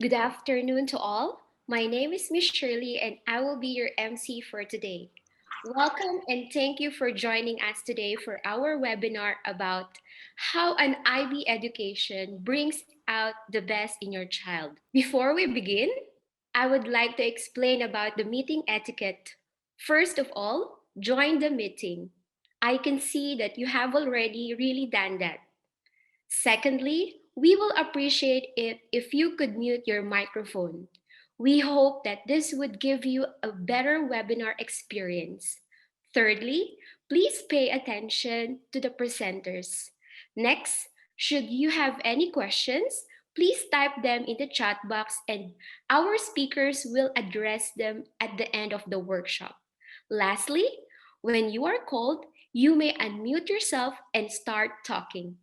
Good afternoon to all. My name is Miss Shirley and I will be your MC for today. Welcome and thank you for joining us today for our webinar about how an IB education brings out the best in your child. Before we begin, I would like to explain about the meeting etiquette. First of all, join the meeting. I can see that you have already really done that. Secondly, we will appreciate it if you could mute your microphone. We hope that this would give you a better webinar experience. Thirdly, please pay attention to the presenters. Next, should you have any questions, please type them in the chat box and our speakers will address them at the end of the workshop. Lastly, when you are called, you may unmute yourself and start talking.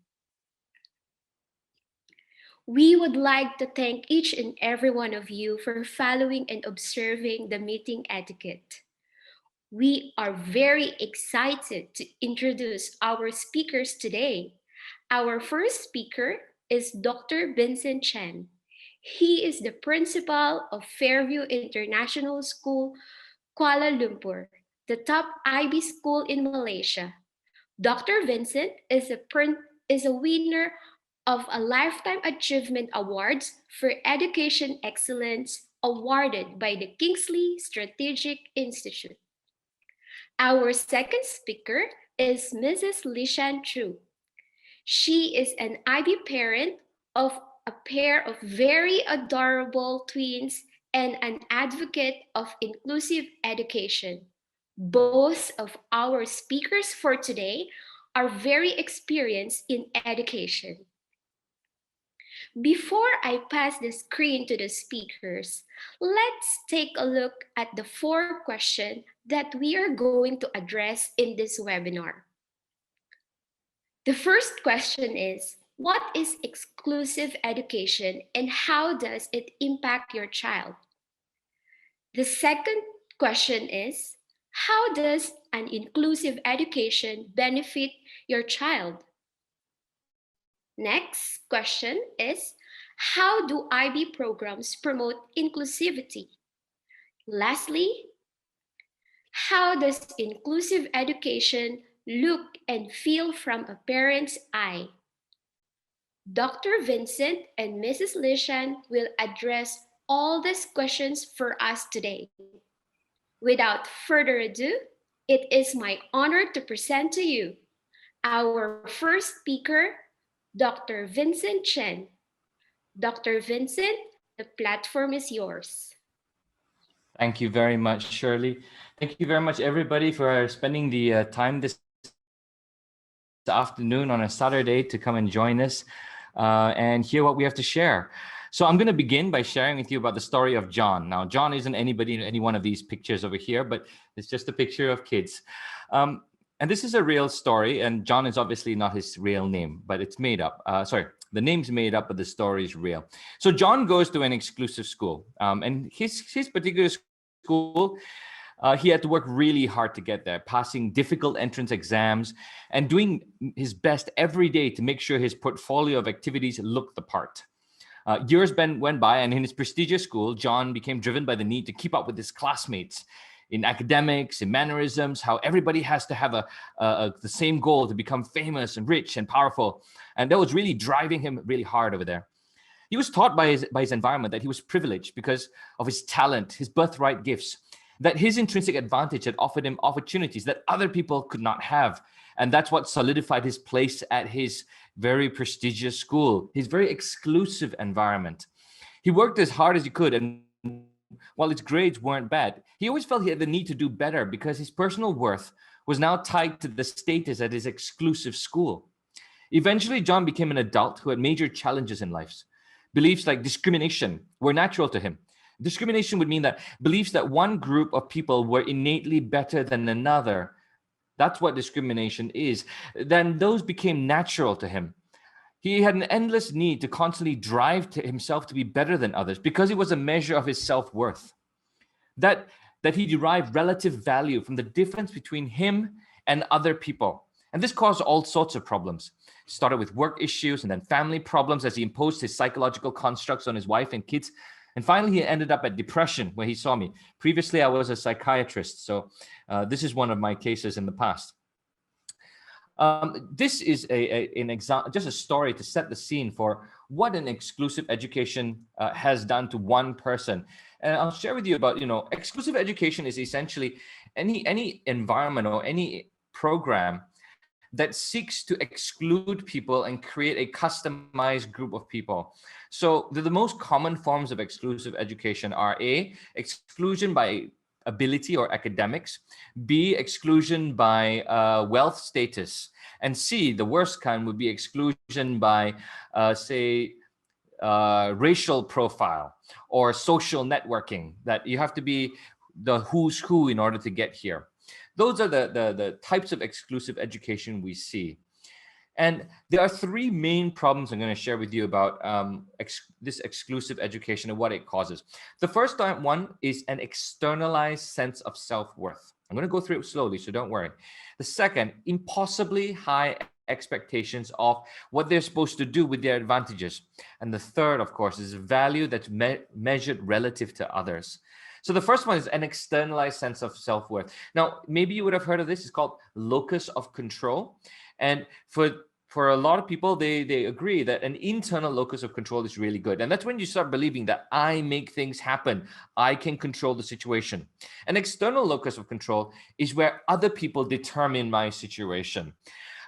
We would like to thank each and every one of you for following and observing the meeting etiquette. We are very excited to introduce our speakers today. Our first speaker is Dr. Vincent Chen. He is the principal of Fairview International School, Kuala Lumpur, the top IB school in Malaysia. Dr. Vincent is a winner of a Lifetime Achievement Awards for Education Excellence awarded by the Kingsley Strategic Institute. Our second speaker is Mrs. Lishan Chu. She is an IB parent of a pair of very adorable twins and an advocate of inclusive education. Both of our speakers for today are very experienced in education. Before I pass the screen to the speakers, let's take a look at the 4 questions that we are going to address in this webinar. The first question is, what is exclusive education and how does it impact your child? The second question is, how does an inclusive education benefit your child? Next question is, how do IB programs promote inclusivity? Lastly, how does inclusive education look and feel from a parent's eye? Dr. Vincent and Mrs. Lishan will address all these questions for us today. Without further ado, it is my honor to present to you our first speaker, Dr. Vincent Chen. Dr. Vincent, the platform is yours. Thank you very much, Shirley. Thank you very much, everybody, for spending the time this afternoon on a Saturday to come and join us and hear what we have to share. So I'm going to begin by sharing with you about the story of John. Now, John isn't anybody in any one of these pictures over here, but it's just a picture of kids. And this is a real story, and John is obviously not his real name, but it's made up. The name's made up, but the story is real. So John goes to an exclusive school, and his particular school, he had to work really hard to get there, passing difficult entrance exams and doing his best every day to make sure his portfolio of activities looked the part. Years went by, and in his prestigious school, John became driven by the need to keep up with his classmates in academics, in mannerisms, how everybody has to have the same goal to become famous and rich and powerful. And that was really driving him really hard over there. He was taught by his environment that he was privileged because of his talent, his birthright gifts, that his intrinsic advantage had offered him opportunities that other people could not have. And that's what solidified his place at his very prestigious school, his very exclusive environment. He worked as hard as he could, and while his grades weren't bad, he always felt he had the need to do better because his personal worth was now tied to the status at his exclusive school. Eventually, John became an adult who had major challenges in life. Beliefs like discrimination were natural to him. Discrimination would mean that beliefs that one group of people were innately better than another, that's what discrimination is, then those became natural to him. He had an endless need to constantly drive to himself to be better than others because it was a measure of his self-worth. That he derived relative value from the difference between him and other people. And this caused all sorts of problems. Started with work issues and then family problems as he imposed his psychological constructs on his wife and kids. And finally, he ended up at depression where he saw me. Previously, I was a psychiatrist. So this is one of my cases in the past. This is an example, just a story to set the scene for what an exclusive education has done to one person. And I'll share with you about, exclusive education is essentially any environment or any program that seeks to exclude people and create a customized group of people. So the most common forms of exclusive education are A, exclusion by ability or academics, B, exclusion by wealth status, and C, the worst kind would be exclusion by, racial profile or social networking, that you have to be the who's who in order to get here. Those are the types of exclusive education we see. And there are three main problems I'm going to share with you about this exclusive education and what it causes. The first one is an externalized sense of self-worth. I'm going to go through it slowly, so don't worry. The second, impossibly high expectations of what they're supposed to do with their advantages. And the third, of course, is value that's measured relative to others. So the first one is an externalized sense of self-worth. Now, maybe you would have heard of this. It's called locus of control. And for a lot of people, they agree that an internal locus of control is really good. And that's when you start believing that I make things happen. I can control the situation. An external locus of control is where other people determine my situation.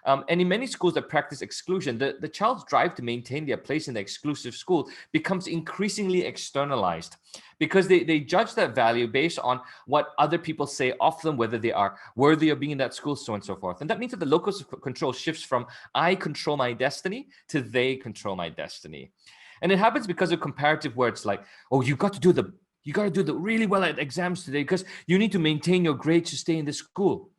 And in many schools that practice exclusion, the child's drive to maintain their place in the exclusive school becomes increasingly externalized because they judge that value based on what other people say of them, whether they are worthy of being in that school, so on and so forth. And that means that the locus of control shifts from I control my destiny to they control my destiny. And it happens because of comparative words like, oh, you got to do really well at exams today because you need to maintain your grades to stay in this school.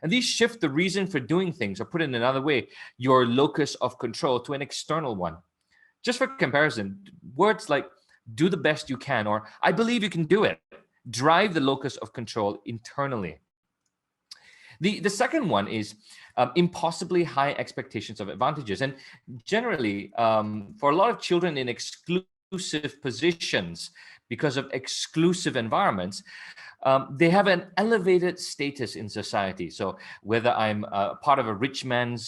And these shift the reason for doing things, or put it in another way, your locus of control to an external one. Just for comparison, words like do the best you can, or I believe you can do it, drive the locus of control internally. The second one is impossibly high expectations of advantages. And generally, for a lot of children in exclusive positions, because of exclusive environments, they have an elevated status in society. So whether I'm part of a rich man's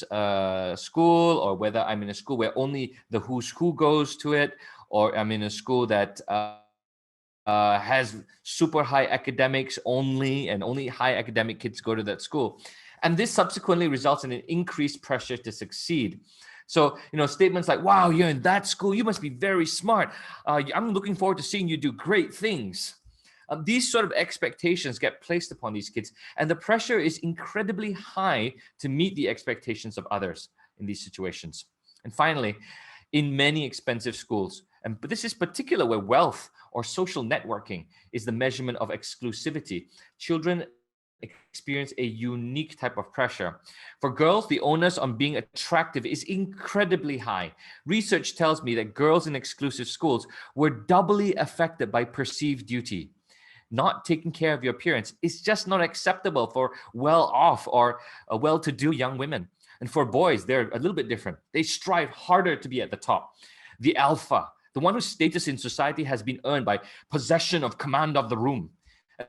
school, or whether I'm in a school where only the who's who goes to it, or I'm in a school that has super high academics only, and only high academic kids go to that school. And this subsequently results in an increased pressure to succeed. So, statements like, wow, you're in that school, you must be very smart. I'm looking forward to seeing you do great things. These sort of expectations get placed upon these kids, and the pressure is incredibly high to meet the expectations of others in these situations. And finally, in many expensive schools, but this is particular where wealth or social networking is the measurement of exclusivity, children experience a unique type of pressure. For girls, the onus on being attractive is incredibly high. Research tells me that girls in exclusive schools were doubly affected by perceived duty. Not taking care of your appearance is just not acceptable for well-off or well-to-do young women. And for boys, they're a little bit different. They strive harder to be at the top. The alpha, the one whose status in society has been earned by possession of command of the room.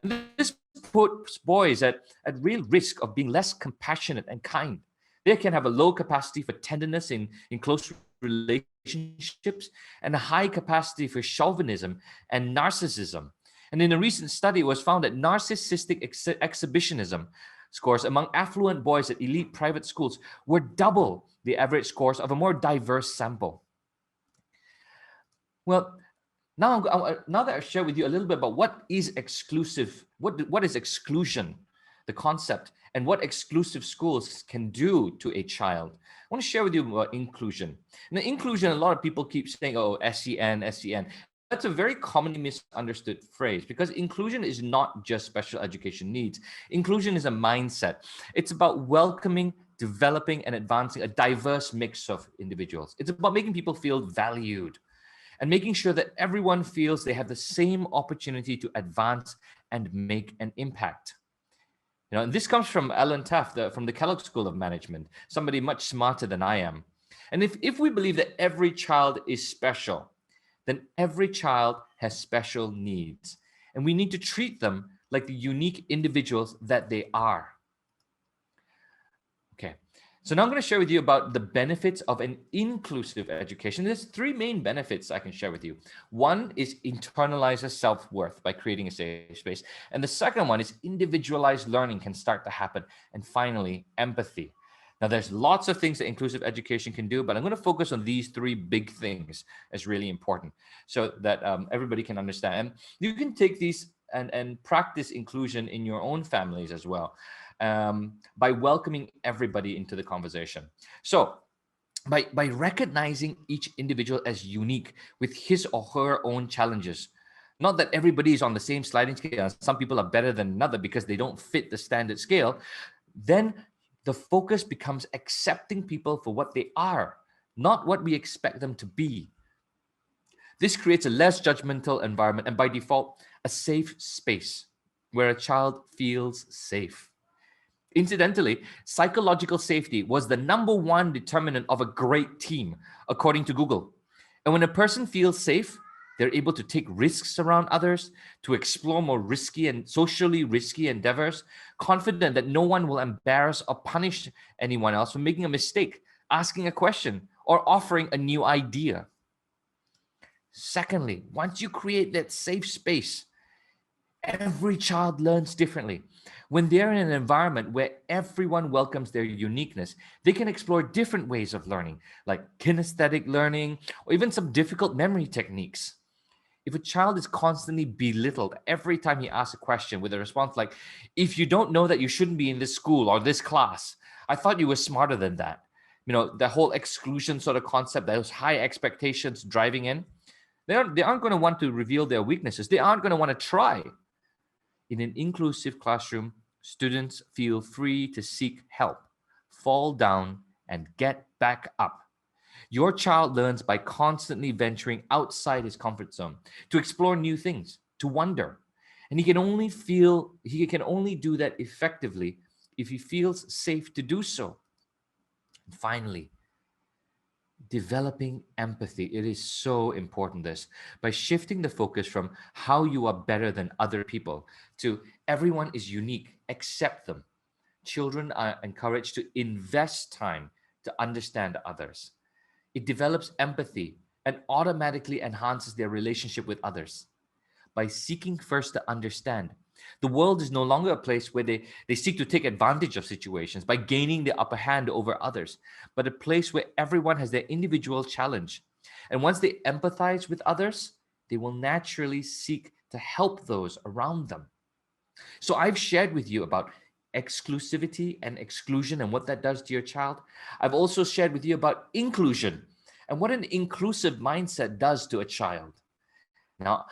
And this puts boys at real risk of being less compassionate and kind. They can have a low capacity for tenderness in close relationships, and a high capacity for chauvinism and narcissism. And in a recent study, it was found that narcissistic exhibitionism scores among affluent boys at elite private schools were double the average scores of a more diverse sample. Well, now that I've shared with you a little bit about what is exclusive, what is exclusion, the concept, and what exclusive schools can do to a child, I want to share with you about inclusion. Now, inclusion, a lot of people keep saying, oh, SEN, SEN. That's a very commonly misunderstood phrase, because inclusion is not just special education needs. Inclusion is a mindset. It's about welcoming, developing, and advancing a diverse mix of individuals. It's about making people feel valued and making sure that everyone feels they have the same opportunity to advance and make an impact. And this comes from Alan Taft, from the Kellogg School of Management, somebody much smarter than I am. And if we believe that every child is special, then every child has special needs. And we need to treat them like the unique individuals that they are. Okay, so now I'm going to share with you about the benefits of an inclusive education. There's three main benefits I can share with you. One is internalizes self-worth by creating a safe space. And the second one is individualized learning can start to happen. And finally, empathy. Now, there's lots of things that inclusive education can do, but I'm going to focus on these three big things as really important so that everybody can understand. And you can take these and practice inclusion in your own families as well. By welcoming everybody into the conversation. So by recognizing each individual as unique with his or her own challenges, not that everybody is on the same sliding scale, some people are better than another because they don't fit the standard scale, then the focus becomes accepting people for what they are, not what we expect them to be. This creates a less judgmental environment and by default, a safe space where a child feels safe. Incidentally, psychological safety was the #1 determinant of a great team, according to Google. And when a person feels safe, they're able to take risks around others, to explore more risky and socially risky endeavors, confident that no one will embarrass or punish anyone else for making a mistake, asking a question, or offering a new idea. Secondly, once you create that safe space, every child learns differently. When they're in an environment where everyone welcomes their uniqueness, they can explore different ways of learning, like kinesthetic learning, or even some difficult memory techniques. If a child is constantly belittled every time he asks a question with a response like, if you don't know that you shouldn't be in this school or this class, I thought you were smarter than that. The whole exclusion sort of concept, those high expectations driving in, they aren't going to want to reveal their weaknesses. They aren't going to want to try. In an inclusive classroom, students feel free to seek help, fall down, and get back up. Your child learns by constantly venturing outside his comfort zone, to explore new things, to wonder. And he can only do that effectively if he feels safe to do so. And finally, developing empathy. It is so important, this, by shifting the focus from how you are better than other people to everyone is unique, accept them. Children are encouraged to invest time to understand others. It develops empathy and automatically enhances their relationship with others. By seeking first to understand, the world is no longer a place where they seek to take advantage of situations by gaining the upper hand over others, but a place where everyone has their individual challenge. And once they empathize with others, they will naturally seek to help those around them. So I've shared with you about exclusivity and exclusion and what that does to your child. I've also shared with you about inclusion and what an inclusive mindset does to a child. Now,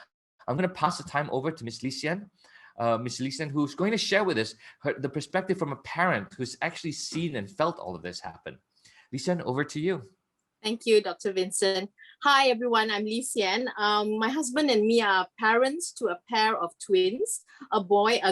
I'm going to pass the time over to Miss Lisian. Miss Lisian, who's going to share with us the perspective from a parent who's actually seen and felt all of this happen. Lisian, over to you. Thank you, Dr. Vincent. Hi, everyone. I'm Li Xian. My husband and me are parents to a pair of twins, a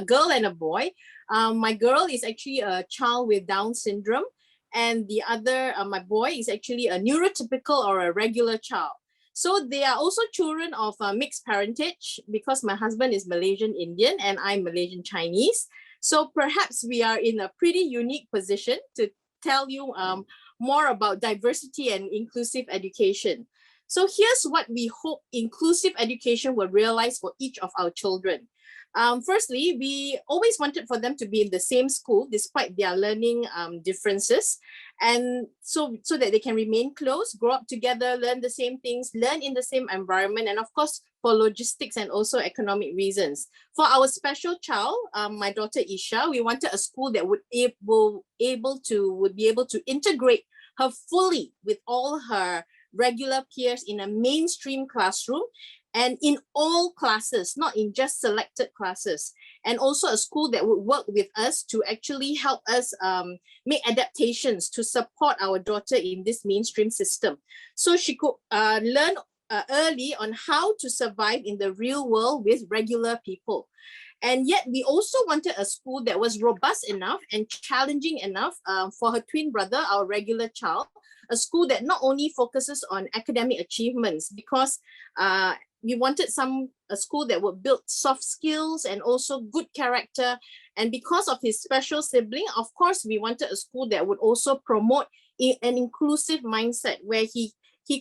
girl and a boy. My girl is actually a child with Down syndrome, and the other, my boy, is actually a neurotypical or a regular child. So they are also children of mixed parentage because my husband is Malaysian Indian and I'm Malaysian Chinese. So perhaps we are in a pretty unique position to tell you more about diversity and inclusive education. So here's what we hope inclusive education will realize for each of our children. Firstly, we always wanted for them to be in the same school despite their learning differences, and so that they can remain close, grow up together, learn the same things, learn in the same environment, and of course, for logistics and also economic reasons. For our special child, my daughter Isha, we wanted a school that would be able to integrate her fully with all her regular peers in a mainstream classroom and in all classes, not in just selected classes. And also a school that would work with us to actually help us make adaptations to support our daughter in this mainstream system. So she could learn early on how to survive in the real world with regular people. And yet we also wanted a school that was robust enough and challenging enough for her twin brother, our regular child, a school that not only focuses on academic achievements, because we wanted a school that would build soft skills and also good character. And because of his special sibling, of course, we wanted a school that would also promote an inclusive mindset where he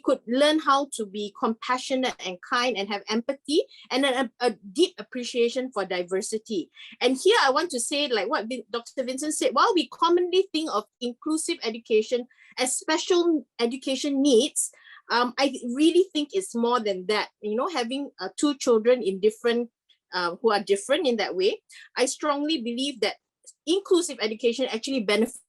could learn how to be compassionate and kind and have empathy and a deep appreciation for diversity. And here I want to say, like what Dr. Vincent said, while we commonly think of inclusive education as special education needs, I really think it's more than that. You know, having two children in different, who are different in that way, I strongly believe that inclusive education actually benefits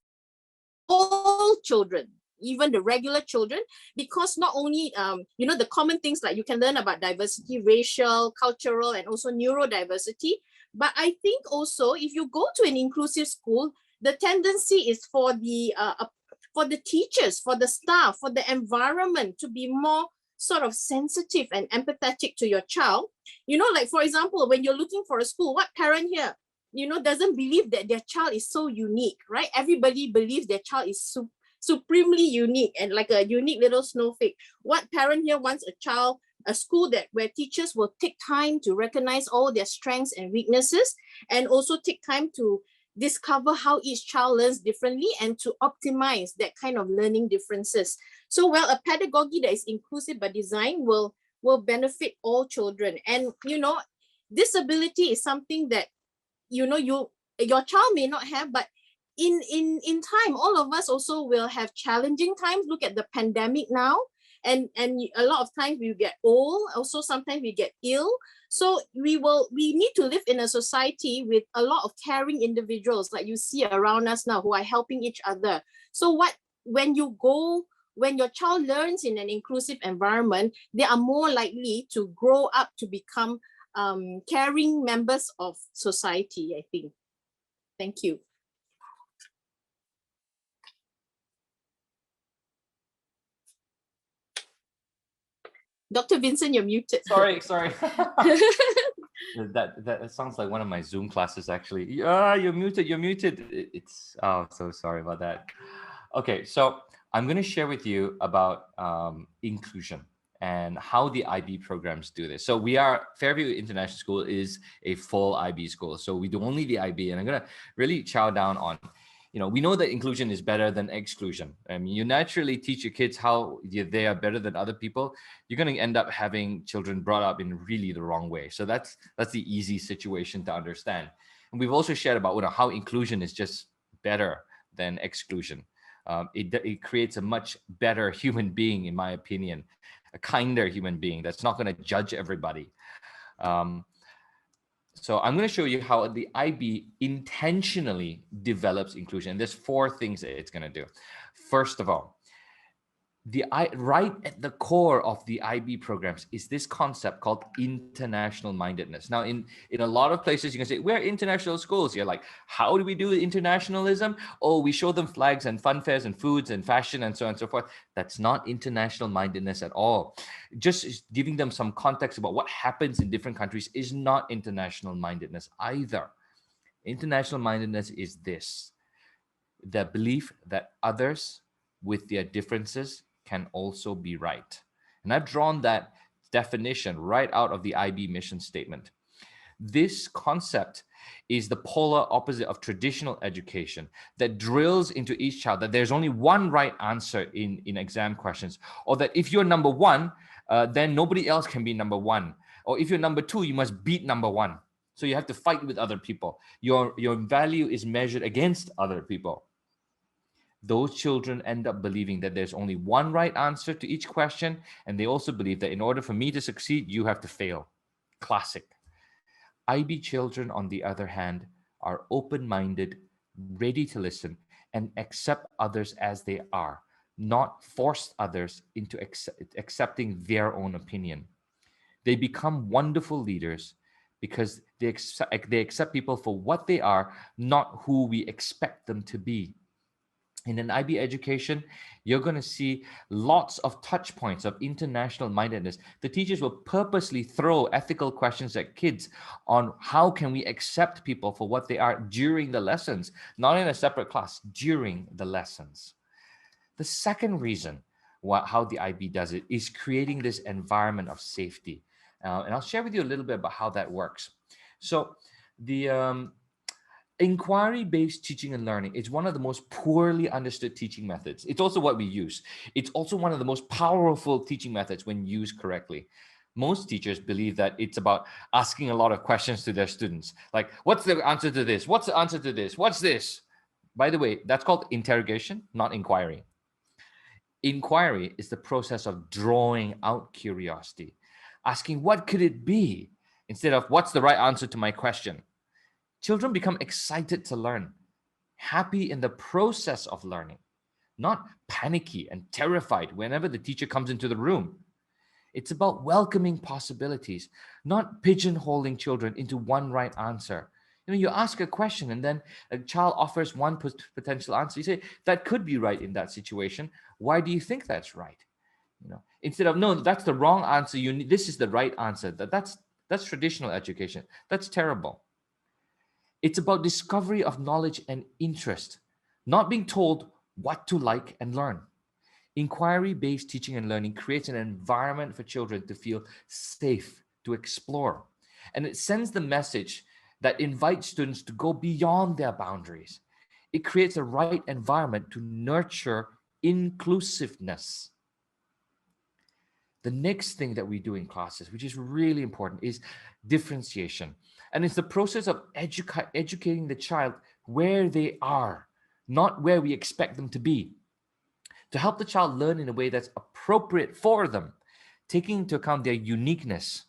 all children, even the regular children, because not only you know, the common things like you can learn about diversity, racial, cultural, and also neurodiversity, but I think also if you go to an inclusive school, the tendency is for the teachers, for the staff, for the environment to be more sort of sensitive and empathetic to your child. You know, like for example, when you're looking for a school, what parent here, you know, doesn't believe that their child is so unique, right? Everybody believes their child is supremely unique and like a unique little snowflake. What parent here wants a school where teachers will take time to recognize all their strengths and weaknesses, and also take time to discover how each child learns differently and to optimize that kind of learning differences. So, well, a pedagogy that is inclusive by design will benefit all children. And you know, disability is something that, you know, your child may not have, but in time, all of us also will have challenging times. Look at the pandemic now, and a lot of times we get old, also sometimes we get ill. So we need to live in a society with a lot of caring individuals like you see around us now, who are helping each other. So when your child learns in an inclusive environment, they are more likely to grow up to become caring members of society, I think. Thank you. Dr. Vincent, you're muted. Sorry. That sounds like one of my Zoom classes, actually. You're muted. It's, oh, so sorry about that. Okay, so I'm going to share with you about inclusion and how the IB programs do this. So Fairview International School is a full IB school. So we do only the IB, and I'm going to really chow down on, you know, we know that inclusion is better than exclusion. I mean, you naturally teach your kids how they are better than other people. You're going to end up having children brought up in really the wrong way. So that's the easy situation to understand. And we've also shared about, you know, how inclusion is just better than exclusion. It creates a much better human being, in my opinion, a kinder human being that's not going to judge everybody. So I'm going to show you how the IB intentionally develops inclusion. And there's 4 things that it's going to do. First of all, right at the core of the IB programs is this concept called international mindedness. Now, in a lot of places, you can say, we're international schools. You're like, how do we do internationalism? Oh, we show them flags and fun fairs and foods and fashion and so on and so forth. That's not international mindedness at all. Just giving them some context about what happens in different countries is not international mindedness either. International mindedness is this: the belief that others with their differences can also be right. And I've drawn that definition right out of the IB mission statement. This concept is the polar opposite of traditional education that drills into each child that there's only one right answer in exam questions, or that if you're number 1, then nobody else can be number 1. Or if you're number 2, you must beat number 1. So you have to fight with other people. Your value is measured against other people. Those children end up believing that there's only one right answer to each question. And they also believe that in order for me to succeed, you have to fail. Classic. IB children, on the other hand, are open-minded, ready to listen, and accept others as they are, not force others into accepting their own opinion. They become wonderful leaders because they accept people for what they are, not who we expect them to be. In an IB education, you're going to see lots of touch points of international mindedness. The teachers will purposely throw ethical questions at kids on how can we accept people for what they are during the lessons, not in a separate class, during the lessons. The second reason how the IB does it is creating this environment of safety. And I'll share with you a little bit about how that works. So the inquiry-based teaching and learning is one of the most poorly understood teaching methods. It's also what we use. It's also one of the most powerful teaching methods when used correctly. Most teachers believe that it's about asking a lot of questions to their students. Like, what's the answer to this? What's the answer to this? What's this? By the way, that's called interrogation, not inquiry. Inquiry is the process of drawing out curiosity, asking what could it be instead of what's the right answer to my question. Children become excited to learn, happy in the process of learning, not panicky and terrified whenever the teacher comes into the room. It's about welcoming possibilities, not pigeonholing children into one right answer. You ask a question and then a child offers one potential answer. You say, that could be right in that situation. Why do you think that's right? Instead of, no, that's the wrong answer. This is the right answer. That's traditional education. That's terrible. It's about discovery of knowledge and interest, not being told what to like and learn. Inquiry-based teaching and learning creates an environment for children to feel safe, to explore. And it sends the message that invites students to go beyond their boundaries. It creates a right environment to nurture inclusiveness. The next thing that we do in classes, which is really important, is differentiation. And it's the process of educating the child where they are, not where we expect them to be, to help the child learn in a way that's appropriate for them, taking into account their uniqueness.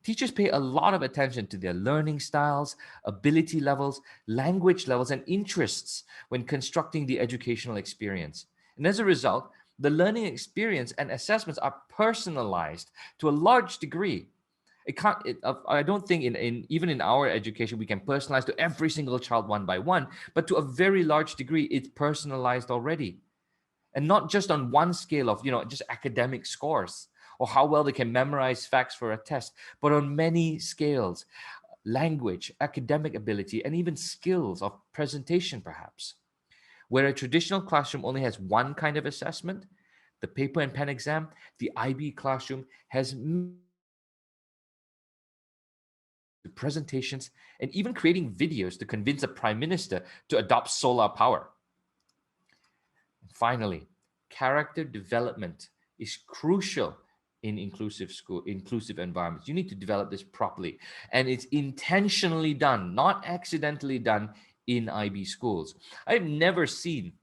Teachers pay a lot of attention to their learning styles, ability levels, language levels, and interests when constructing the educational experience. And as a result, the learning experience and assessments are personalized to a large degree. I don't think even in our education, we can personalize to every single child one by one, but to a very large degree, it's personalized already. And not just on one scale of, just academic scores or how well they can memorize facts for a test, but on many scales, language, academic ability, and even skills of presentation, perhaps. Where a traditional classroom only has one kind of assessment, the paper and pen exam, the IB classroom has presentations and even creating videos to convince a prime minister to adopt solar power. Finally, character development is crucial in inclusive environments. You need to develop this properly, and it's intentionally done, not accidentally done in IB schools. I've never seen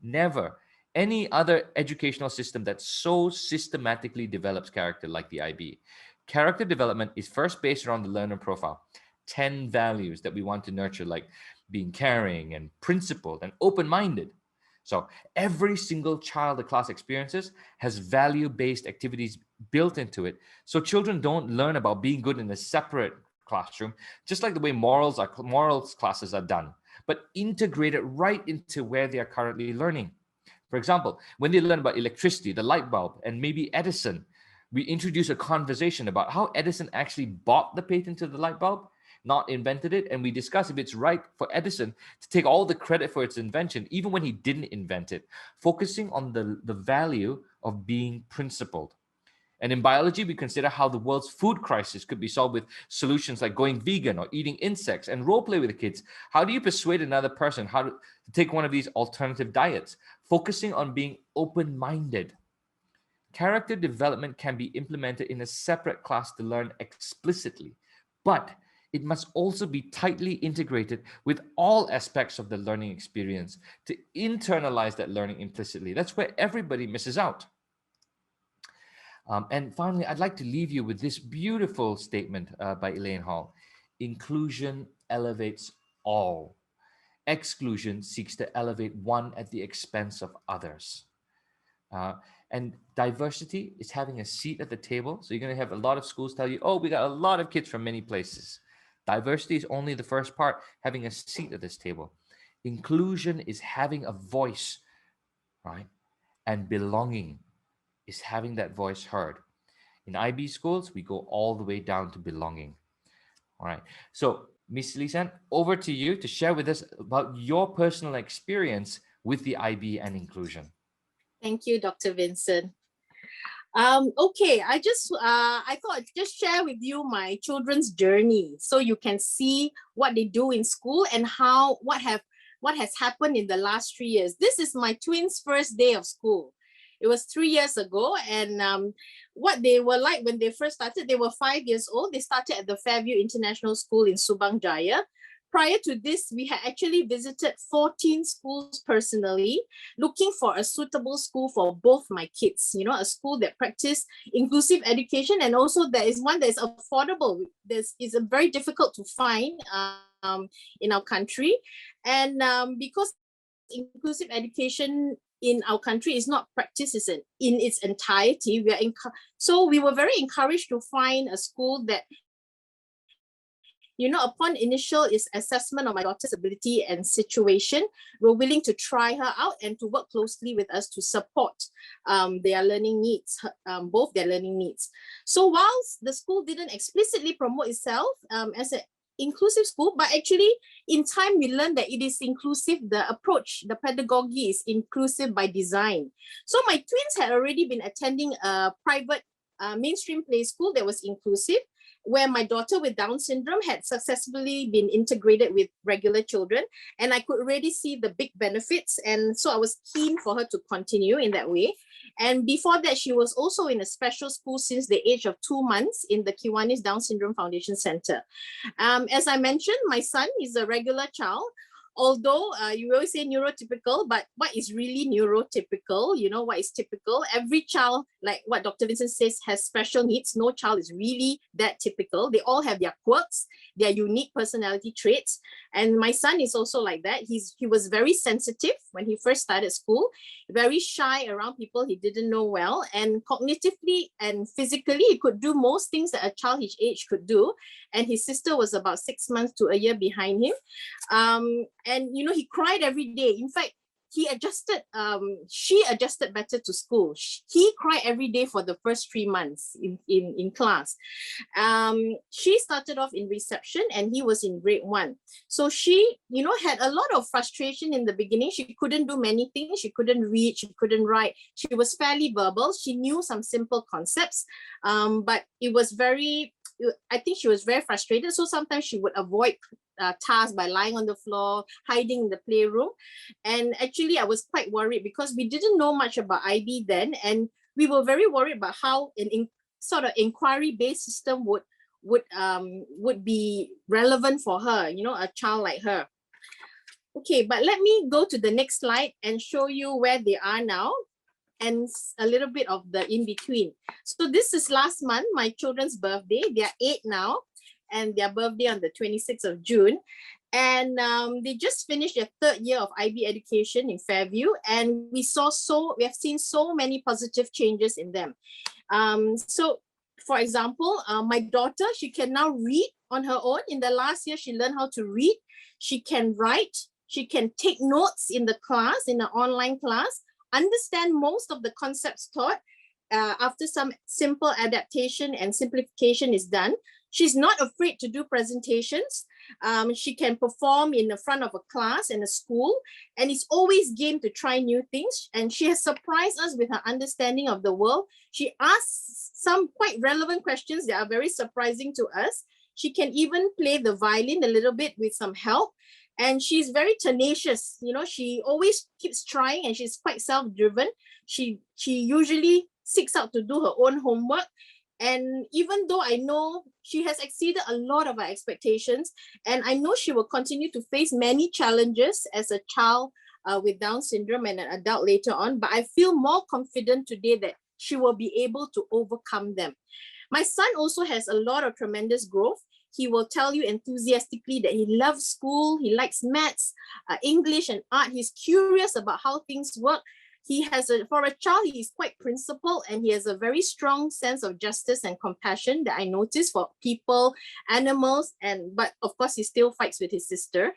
any other educational system that so systematically develops character like the IB. Character development is first based around the learner profile. 10 values that we want to nurture, like being caring and principled and open-minded. So every single child the class experiences has value-based activities built into it. So children don't learn about being good in a separate classroom, just like the way morals classes are done, but integrated right into where they are currently learning. For example, when they learn about electricity, the light bulb, and maybe Edison, we introduce a conversation about how Edison actually bought the patent to the light bulb, not invented it, and we discuss if it's right for Edison to take all the credit for its invention, even when he didn't invent it, focusing on the value of being principled. And in biology, we consider how the world's food crisis could be solved with solutions like going vegan or eating insects, and role play with the kids. How do you persuade another person how to take one of these alternative diets, focusing on being open-minded? Character development can be implemented in a separate class to learn explicitly, but it must also be tightly integrated with all aspects of the learning experience to internalize that learning implicitly. That's where everybody misses out. And finally, I'd like to leave you with this beautiful statement by Elaine Hall. Inclusion elevates all. Exclusion seeks to elevate one at the expense of others. And diversity is having a seat at the table. So you're going to have a lot of schools tell you, oh, we got a lot of kids from many places. Diversity is only the first part, having a seat at this table. Inclusion is having a voice right? And belonging is having that voice heard. In IB schools, we go all the way down to belonging. All right. So, Miss Lisan, over to you to share with us about your personal experience with the IB and inclusion. Thank you, Dr. Vincent. Okay, I thought I'd just share with you my children's journey so you can see what they do in school and what has happened in the last 3 years. This is my twins' first day of school. It was 3 years ago, and what they were like when they first started, they were 5 years old. They started at the Fairview International School in Subang Jaya. Prior to this, we had actually visited 14 schools personally, looking for a suitable school for both my kids, a school that practice inclusive education, and also there is one that is affordable. This is very difficult to find in our country. And because inclusive education in our country is not practiced in its entirety, so we were very encouraged to find a school that, upon initial assessment of my daughter's ability and situation, we're willing to try her out and to work closely with us to support their learning needs, both their learning needs. So whilst the school didn't explicitly promote itself as an inclusive school, but actually in time we learned that it is inclusive. The approach, the pedagogy is inclusive by design. So my twins had already been attending a private mainstream play school that was inclusive, where my daughter with Down syndrome had successfully been integrated with regular children, and I could already see the big benefits, and so I was keen for her to continue in that way. And before that, she was also in a special school since the age of 2 months in the Kiwanis Down Syndrome Foundation Center. As I mentioned, my son is a regular child. Although you always say neurotypical, but what is really neurotypical? What is typical? Every child, like what Dr. Vincent says, has special needs. No child is really that typical. They all have their quirks, their unique personality traits. And my son is also like that. He was very sensitive when he first started school, very shy around people he didn't know well. And cognitively and physically, he could do most things that a child his age could do. And his sister was about 6 months to a year behind him. And he cried every day. In fact, she adjusted better to school. He cried every day for the first 3 months in class. She started off in reception and he was in grade 1. So she, had a lot of frustration in the beginning. She couldn't do many things. She couldn't read, she couldn't write. She was fairly verbal. She knew some simple concepts, but I think she was very frustrated. So sometimes she would avoid tasks by lying on the floor, hiding in the playroom. And actually, I was quite worried because we didn't know much about IB then. And we were very worried about how an sort of inquiry-based system would be relevant for her, a child like her. Okay, but let me go to the next slide and show you where they are now and a little bit of the in-between. So this is last month, my children's birthday. They are 8 now, and their birthday on the 26th of June. And they just finished their 3rd year of IB education in Fairview, and we have seen so many positive changes in them. So for example, my daughter, she can now read on her own. In the last year, she learned how to read. She can write. She can take notes in the class, in the online class, understand most of the concepts taught after some simple adaptation and simplification is done. She's not afraid to do presentations. She can perform in the front of a class in a school, and is always game to try new things. And she has surprised us with her understanding of the world. She asks some quite relevant questions that are very surprising to us. She can even play the violin a little bit with some help. And she's very tenacious. She always keeps trying, and she's quite self-driven. She usually seeks out to do her own homework. And even though I know she has exceeded a lot of our expectations, and I know she will continue to face many challenges as a child with Down syndrome and an adult later on, but I feel more confident today that she will be able to overcome them. My son also has a lot of tremendous growth. He will tell you enthusiastically that he loves school, he likes maths, English and art. He's curious about how things work. For a child, he is quite principled, and he has a very strong sense of justice and compassion that I notice for people, animals, but of course he still fights with his sister.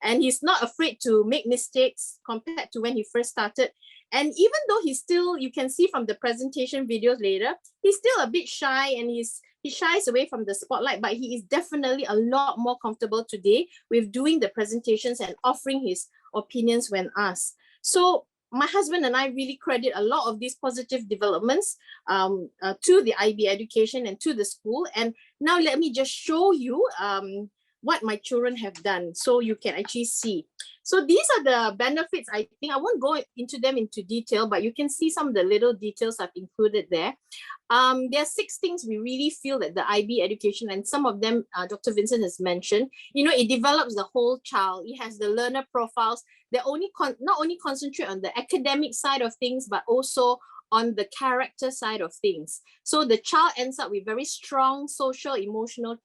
And he's not afraid to make mistakes compared to when he first started. And even though he's still, you can see from the presentation videos later, he's still a bit shy and he shies away from the spotlight, but he is definitely a lot more comfortable today with doing the presentations and offering his opinions when asked. So my husband and I really credit a lot of these positive developments to the IB education and to the school. And now let me just show you what my children have done so you can actually see. So these are the benefits. I think I won't go into them into detail, but you can see some of the little details I've included there. There are 6 things we really feel that the IB education, and some of them Dr. Vincent has mentioned, it develops the whole child. It has the learner profiles. They not only concentrate on the academic side of things, but also on the character side of things. So the child ends up with very strong social, emotional,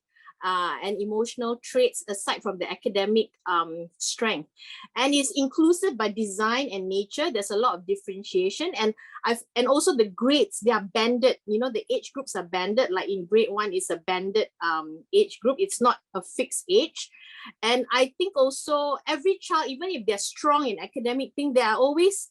and emotional traits aside from the academic strength, and it's inclusive by design and nature. There's a lot of differentiation, and also the grades, they are banded. The age groups are banded. Like in grade 1 is a banded age group. It's not a fixed age. And I think also every child, even if they're strong in academic thing, there are always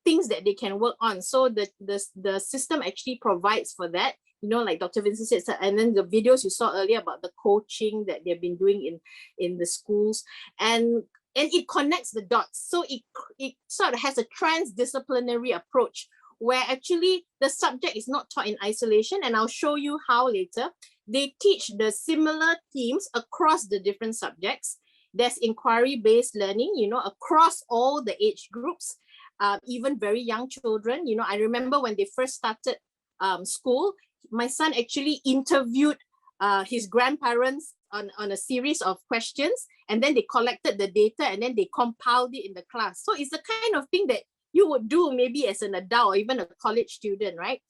things that they can work on. So the system actually provides for that. Like Dr. Vincent said, and then the videos you saw earlier about the coaching that they've been doing in the schools, and it connects the dots. So it sort of has a transdisciplinary approach where actually the subject is not taught in isolation, and I'll show you how later. They teach the similar themes across the different subjects. There's inquiry-based learning, across all the age groups, even very young children. I remember when they first started school, my son actually interviewed his grandparents on a series of questions, and then they collected the data and then they compiled it in the class. So it's the kind of thing that you would do maybe as an adult or even a college student, right?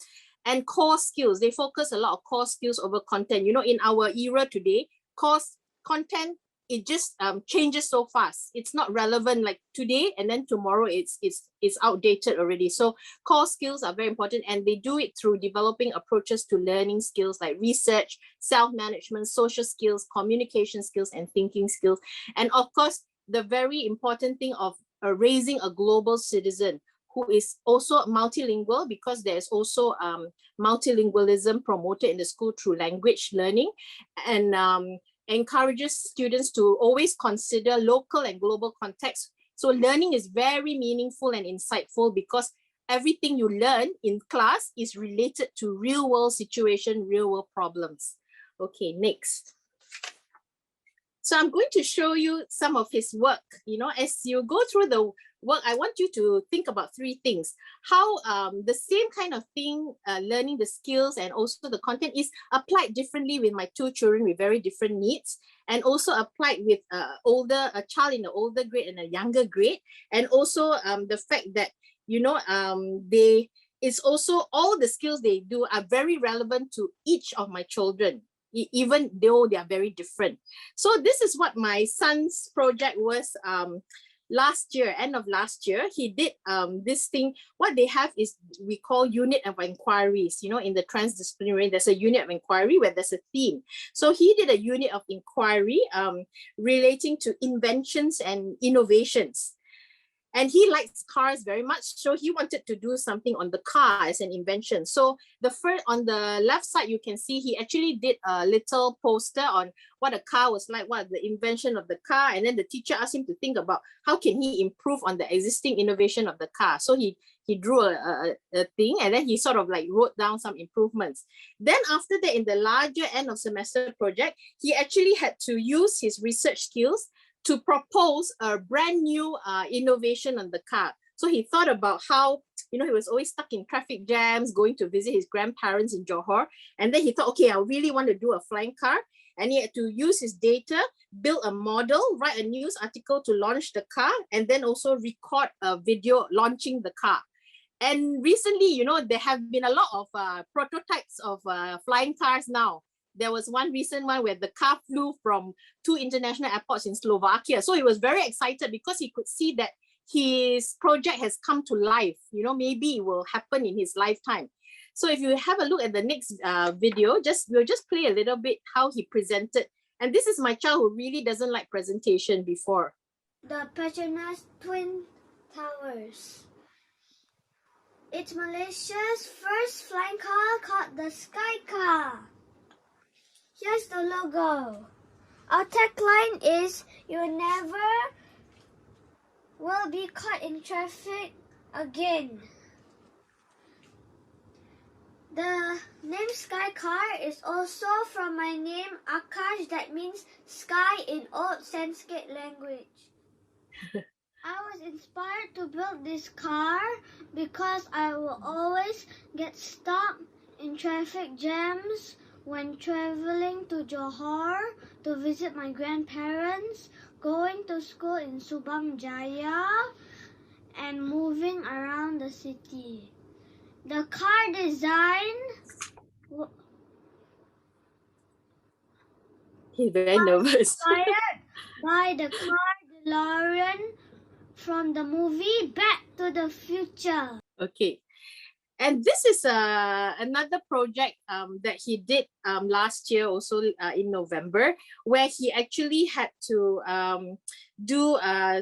And core skills, they focus a lot of core skills over content. In our era today, content, it just changes so fast. It's not relevant like today, and then tomorrow it's outdated already. So core skills are very important, and they do it through developing approaches to learning skills like research, self-management, social skills, communication skills, and thinking skills. And of course, the very important thing of raising a global citizen who is also multilingual, because there's also multilingualism promoted in the school through language learning, and encourages students to always consider local and global context. So learning is very meaningful and insightful because everything you learn in class is related to real world situation, real world problems. Okay, next. So I'm going to show you some of his work. As you go through the work, I want you to think about 3 things. How the same kind of thing, learning the skills and also the content, is applied differently with my 2 children with very different needs, and also applied with a child in the older grade and a younger grade. And also the fact that, it's also all the skills they do are very relevant to each of my children, even though they are very different. So this is what my son's project was last year, end of last year. He did this thing. What they have is we call unit of inquiries. In the transdisciplinary, there's a unit of inquiry where there's a theme. So he did a unit of inquiry relating to inventions and innovations. And he likes cars very much, so he wanted to do something on the car as an invention. So the first, on the left side, you can see he actually did a little poster on what a car was like, what the invention of the car, and then the teacher asked him to think about how can he improve on the existing innovation of the car. So he drew a thing, and then he sort of like wrote down some improvements. Then after that, in the larger end of semester project, he actually had to use his research skills to propose a brand new innovation on the car. So he thought about how, he was always stuck in traffic jams, going to visit his grandparents in Johor. And then he thought, okay, I really want to do a flying car. And he had to use his data, build a model, write a news article to launch the car, and then also record a video launching the car. And recently, there have been a lot of prototypes of flying cars now. There was one recent one where the car flew from 2 international airports in Slovakia. So he was very excited because he could see that his project has come to life. Maybe it will happen in his lifetime. So if you have a look at the next video, we'll just play a little bit how he presented. And this is my child who really doesn't like presentation before. The Petronas Twin Towers. It's Malaysia's first flying car called the Sky Car. Here's the logo. Our tagline is, "You never will be caught in traffic again." The name Sky Car is also from my name Akash, that means sky in Old Sanskrit language. I was inspired to build this car because I will always get stuck in traffic jams when traveling to Johor to visit my grandparents, going to school in Subang Jaya, and moving around the city. The car design He's very nervous. inspired by the car DeLorean from the movie Back to the Future. Okay. And this is another project that he did last year, also in November, where he actually had to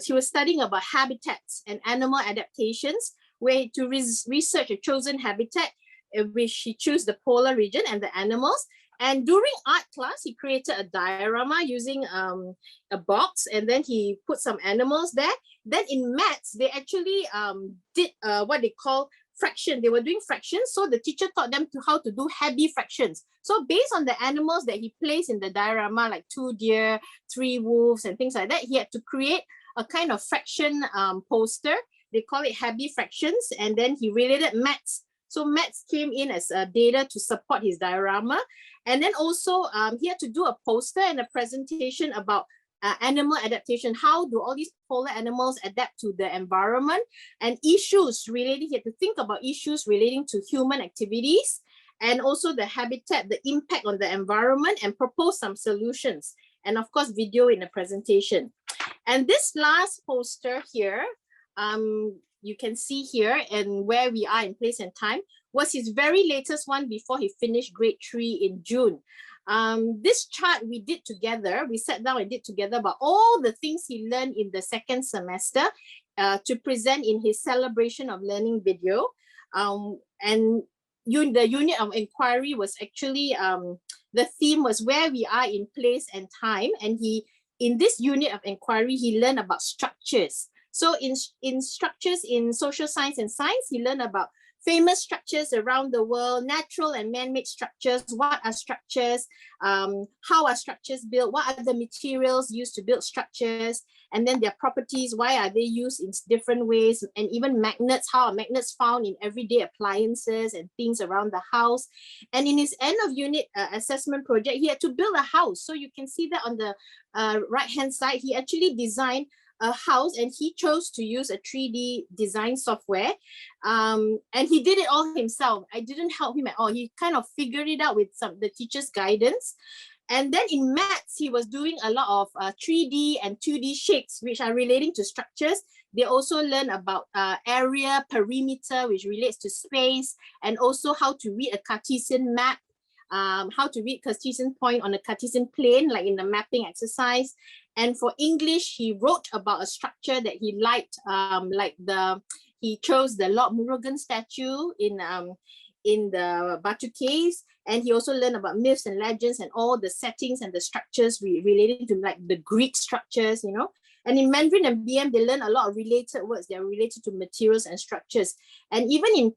he was studying about habitats and animal adaptations, where to research a chosen habitat, which he chose the polar region and the animals. And during art class, he created a diorama using a box, and then he put some animals there. Then in maths, they actually did what they call fraction. They were doing fractions, so the teacher taught them how to do heavy fractions. So based on the animals that he placed in the diorama, like 2 deer, 3 wolves, and things like that, he had to create a kind of fraction poster. They call it heavy fractions, and then he related maths. So maths came in as data to support his diorama. And then also he had to do a poster and a presentation about animal adaptation. How do all these polar animals adapt to the environment, and issues relating, he had to think about issues relating to human activities, and also the habitat, the impact on the environment, and propose some solutions. And of course, video in the presentation. And this last poster here, you can see here, and where we are in place and time, was his very latest one before he finished grade 3 in June. This chart we did together, we sat down and did together about all the things he learned in the second semester to present in his celebration of learning video. And the unit of inquiry was actually, the theme was where we are in place and time. And in this unit of inquiry, he learned about structures. So in structures in social science and science, he learned about famous structures around the world, natural and man-made structures. What are structures? How are structures built? What are the materials used to build structures? And then their properties, why are they used in different ways? And even magnets, how are magnets found in everyday appliances and things around the house? And in his end of unit assessment project, he had to build a house. So you can see that on the right-hand side, he actually designed a house, and he chose to use a 3D design software, and he did it all himself. I didn't help him at all. He kind of figured it out with the teacher's guidance. And then in maths, he was doing a lot of 3D and 2D shapes, which are relating to structures. They also learn about area, perimeter, which relates to space, and also how to read a Cartesian map, how to read Cartesian point on a Cartesian plane, like in the mapping exercise. And for English, he wrote about a structure that he liked, he chose the Lord Murugan statue in the Batu Caves. And he also learned about myths and legends and all the settings and the structures related to like the Greek structures, you know. And in Mandarin and BM, they learn a lot of related words that are related to materials and structures. And even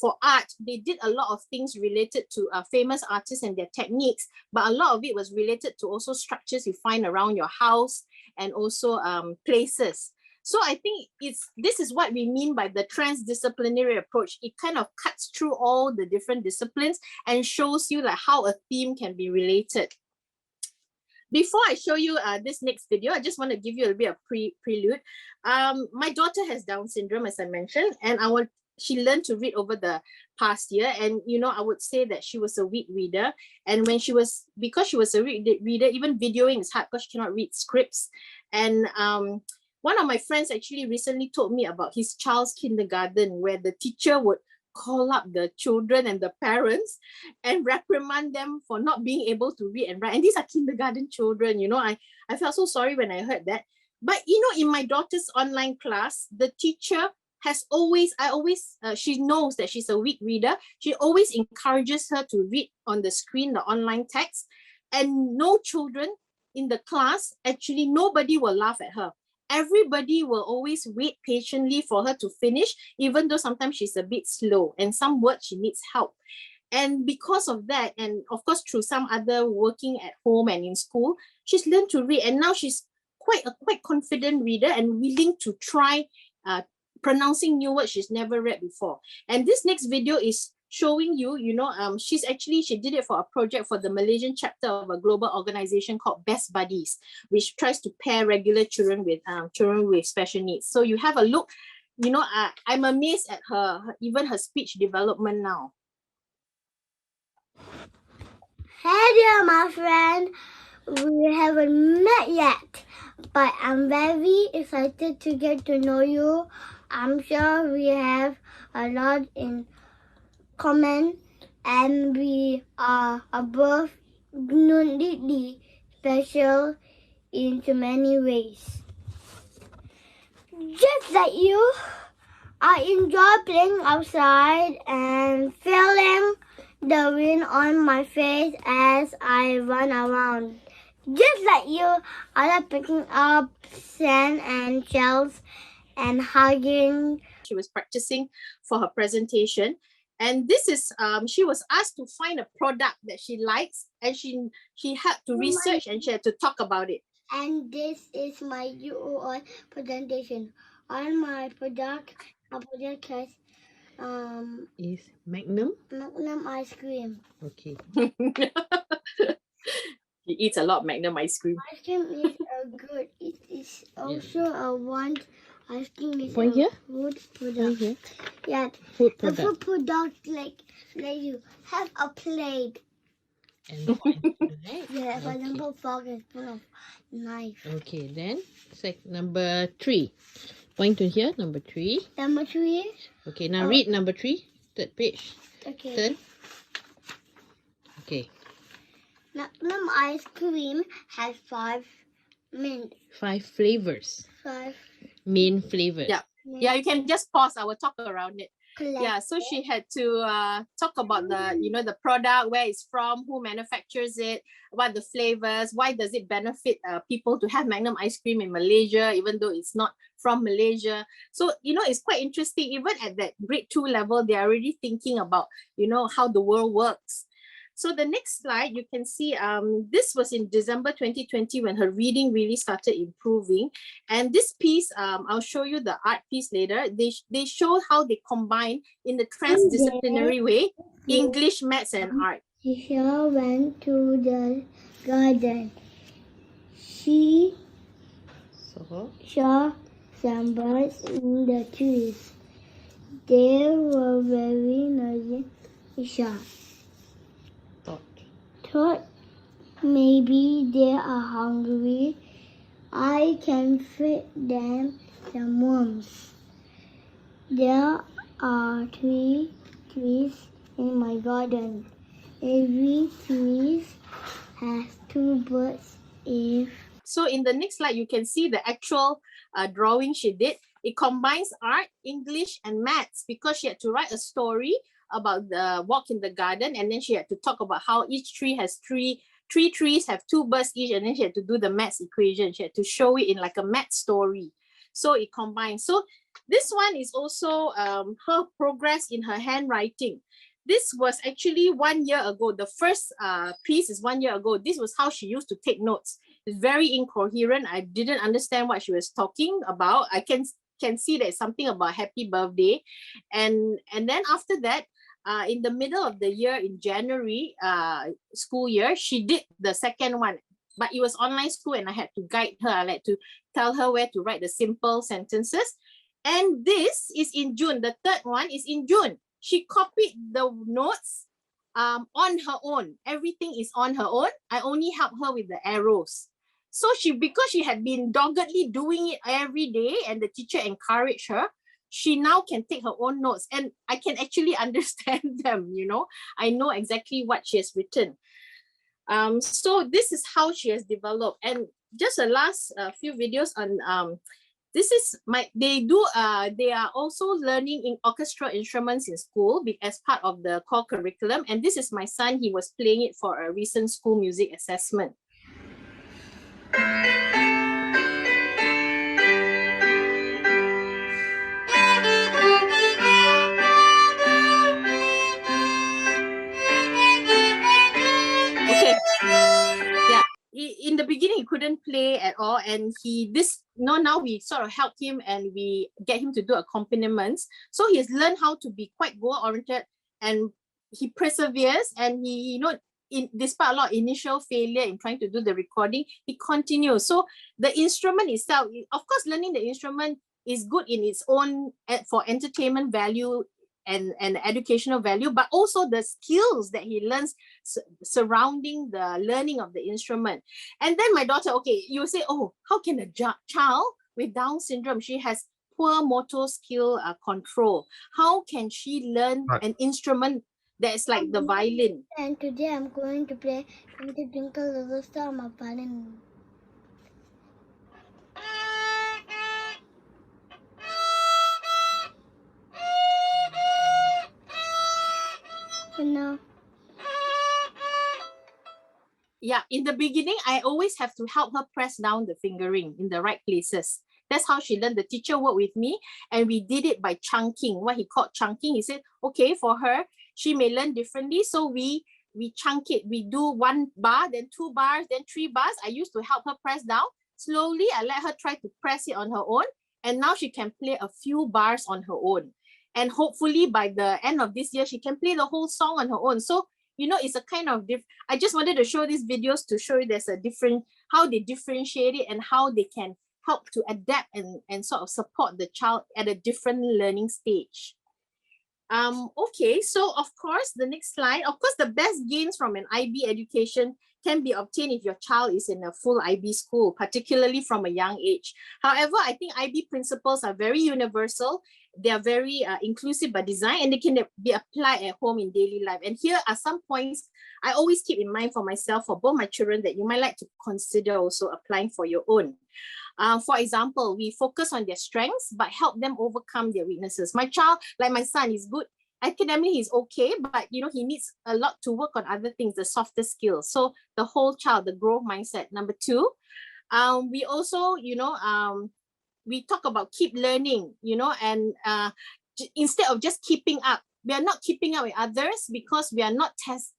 for art, they did a lot of things related to famous artists and their techniques, but a lot of it was related to also structures you find around your house and also places. So I think this is what we mean by the transdisciplinary approach. It kind of cuts through all the different disciplines and shows you like how a theme can be related. Before I show you this next video, I just want to give you a little bit of prelude. My daughter has Down syndrome, as I mentioned, and she learned to read over the past year. And, you know, I would say that she was a weak reader. And because she was a weak reader, even videoing is hard because she cannot read scripts. And one of my friends actually recently told me about his child's kindergarten, where the teacher would call up the children and the parents and reprimand them for not being able to read and write. And these are kindergarten children, you know. I felt so sorry when I heard that. But, you know, in my daughter's online class, the teacher she knows that she's a weak reader. She always encourages her to read on the screen, the online text, and no children in the class, actually nobody will laugh at her. Everybody will always wait patiently for her to finish, even though sometimes she's a bit slow and some words she needs help. And because of that, and of course through some other working at home and in school, she's learned to read, and now she's quite confident reader and willing to try pronouncing new words she's never read before. And this next video is showing you, she did it for a project for the Malaysian chapter of a global organization called Best Buddies, which tries to pair regular children with special needs. So you have a look. I'm amazed at even her speech development now. Hey there, my friend. We haven't met yet, but I'm very excited to get to know you. I'm sure we have a lot in common, and we are both uniquely special in so many ways. Just like you, I enjoy playing outside and feeling the wind on my face as I run around. Just like you, I like picking up sand and shells and hugging. She was practicing for her presentation, and this is she was asked to find a product that she likes, and she had to research and she had to talk about it. And this is my UOI presentation. On my product has is Magnum. Magnum ice cream. Okay. He eats a lot of Magnum ice cream. Ice cream is good. It is also a one. Ice cream is Point here? Food product. Point here. Yeah. Food The product. food product like you have a plate. And point, right? Yeah, for Okay. example, fork and spoon of knife. Okay, then number 3. Point to here, number 3. Number 3. Okay, now read number 3, third page. Okay. Turn. Okay, Magnum ice cream has 5 flavors. 5 Main flavors. Yeah. Yeah, you can just pause. I will talk around it. Yeah, so she had to talk about the product, where it's from, who manufactures it, what the flavors, why does it benefit people to have Magnum ice cream in Malaysia, even though it's not from Malaysia. So, it's quite interesting. Even at that grade 2 level, they're already thinking about, how the world works. So the next slide, you can see this was in December 2020 when her reading really started improving. And this piece, I'll show you the art piece later. They show how they combine in the transdisciplinary way, English, maths, and art. She went to the garden. She saw some birds in the trees. They were very noisy. Thought maybe they are hungry. I can feed them some worms. There are 3 trees in my garden. Every tree has 2 birds. So in the next slide, you can see the actual drawing she did. It combines art, English, and maths because she had to write a story about the walk in the garden, and then she had to talk about how each tree has three trees have 2 birds each, and then she had to do the maths equation. She had to show it in like a math story. So it combines. So this one is also her progress in her handwriting. This was actually 1 year ago. The first piece is 1 year ago. This was how she used to take notes. It's very incoherent. I didn't understand what she was talking about. I can see that it's something about happy birthday. And then after that, in the middle of the year, in January school year, she did the second one. But it was online school and I had to guide her. I had to tell her where to write the simple sentences. And this is in June. The third one is in June. She copied the notes on her own. Everything is on her own. I only help her with the arrows. So because she had been doggedly doing it every day and the teacher encouraged her, she now can take her own notes and I can actually understand them, I know exactly what she has written. So this is how she has developed. And just the last few videos on This is they are also learning in orchestral instruments in school as part of the core curriculum. And this is my son, he was playing it for a recent school music assessment. Okay, yeah. In the beginning, he couldn't play at all, and now we sort of help him and we get him to do accompaniments. So he has learned how to be quite goal-oriented, and he perseveres, and he, despite a lot of initial failure in trying to do the recording, he continues. So the instrument itself, of course, learning the instrument is good in its own for entertainment value and educational value, but also the skills that he learns surrounding the learning of the instrument. And then my daughter, okay, you say, oh, how can a child with Down syndrome, she has poor motor skill control, how can she learn an instrument that's like the violin? And today I'm going to play Twinkle Twinkle Little Star on my violin. No. Yeah, in the beginning, I always have to help her press down the fingering in the right places. That's how she learned. The teacher worked with me, and we did it by chunking, what he called chunking. He said, okay, for her, she may learn differently. So we chunk it. We do 1 bar, then 2 bars, then 3 bars. I used to help her press down. Slowly, I let her try to press it on her own. And now she can play a few bars on her own. And hopefully by the end of this year, she can play the whole song on her own. So, it's a kind of I just wanted to show these videos to show you there's a different, how they differentiate it and how they can help to adapt and sort of support the child at a different learning stage. Okay, so of course, the next slide, of course, the best gains from an IB education can be obtained if your child is in a full IB school, particularly from a young age. However, I think IB principles are very universal. They are very inclusive by design, and they can be applied at home in daily life. And here are some points I always keep in mind for myself, for both my children, that you might like to consider also applying for your own. For example, we focus on their strengths, but help them overcome their weaknesses. My child, like my son, is good. Academically, he's okay, but he needs a lot to work on other things, the softer skills. So the whole child, the growth mindset. Number 2, we also, we talk about keep learning, and instead of just keeping up, we are not keeping up with others because we are not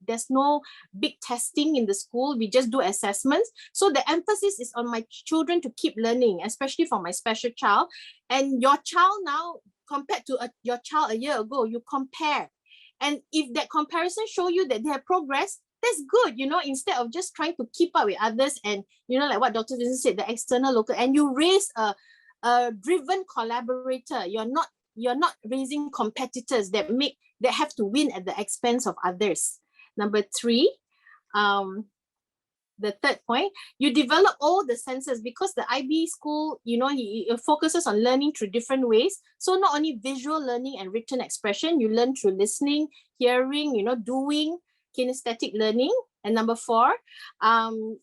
there's no big testing in the school. We just do assessments. So the emphasis is on my children to keep learning, especially for my special child. And your child now, compared to your child a year ago, you compare. And if that comparison show you that they have progress, that's good, instead of just trying to keep up with others and, like what Dr. Vincent said, the external, local, and you raise a driven collaborator. You're not raising competitors that have to win at the expense of others. Number 3, the third point, you develop all the senses, because the IB school, it focuses on learning through different ways. So not only visual learning and written expression, you learn through listening, hearing, doing, kinesthetic learning. And number 4,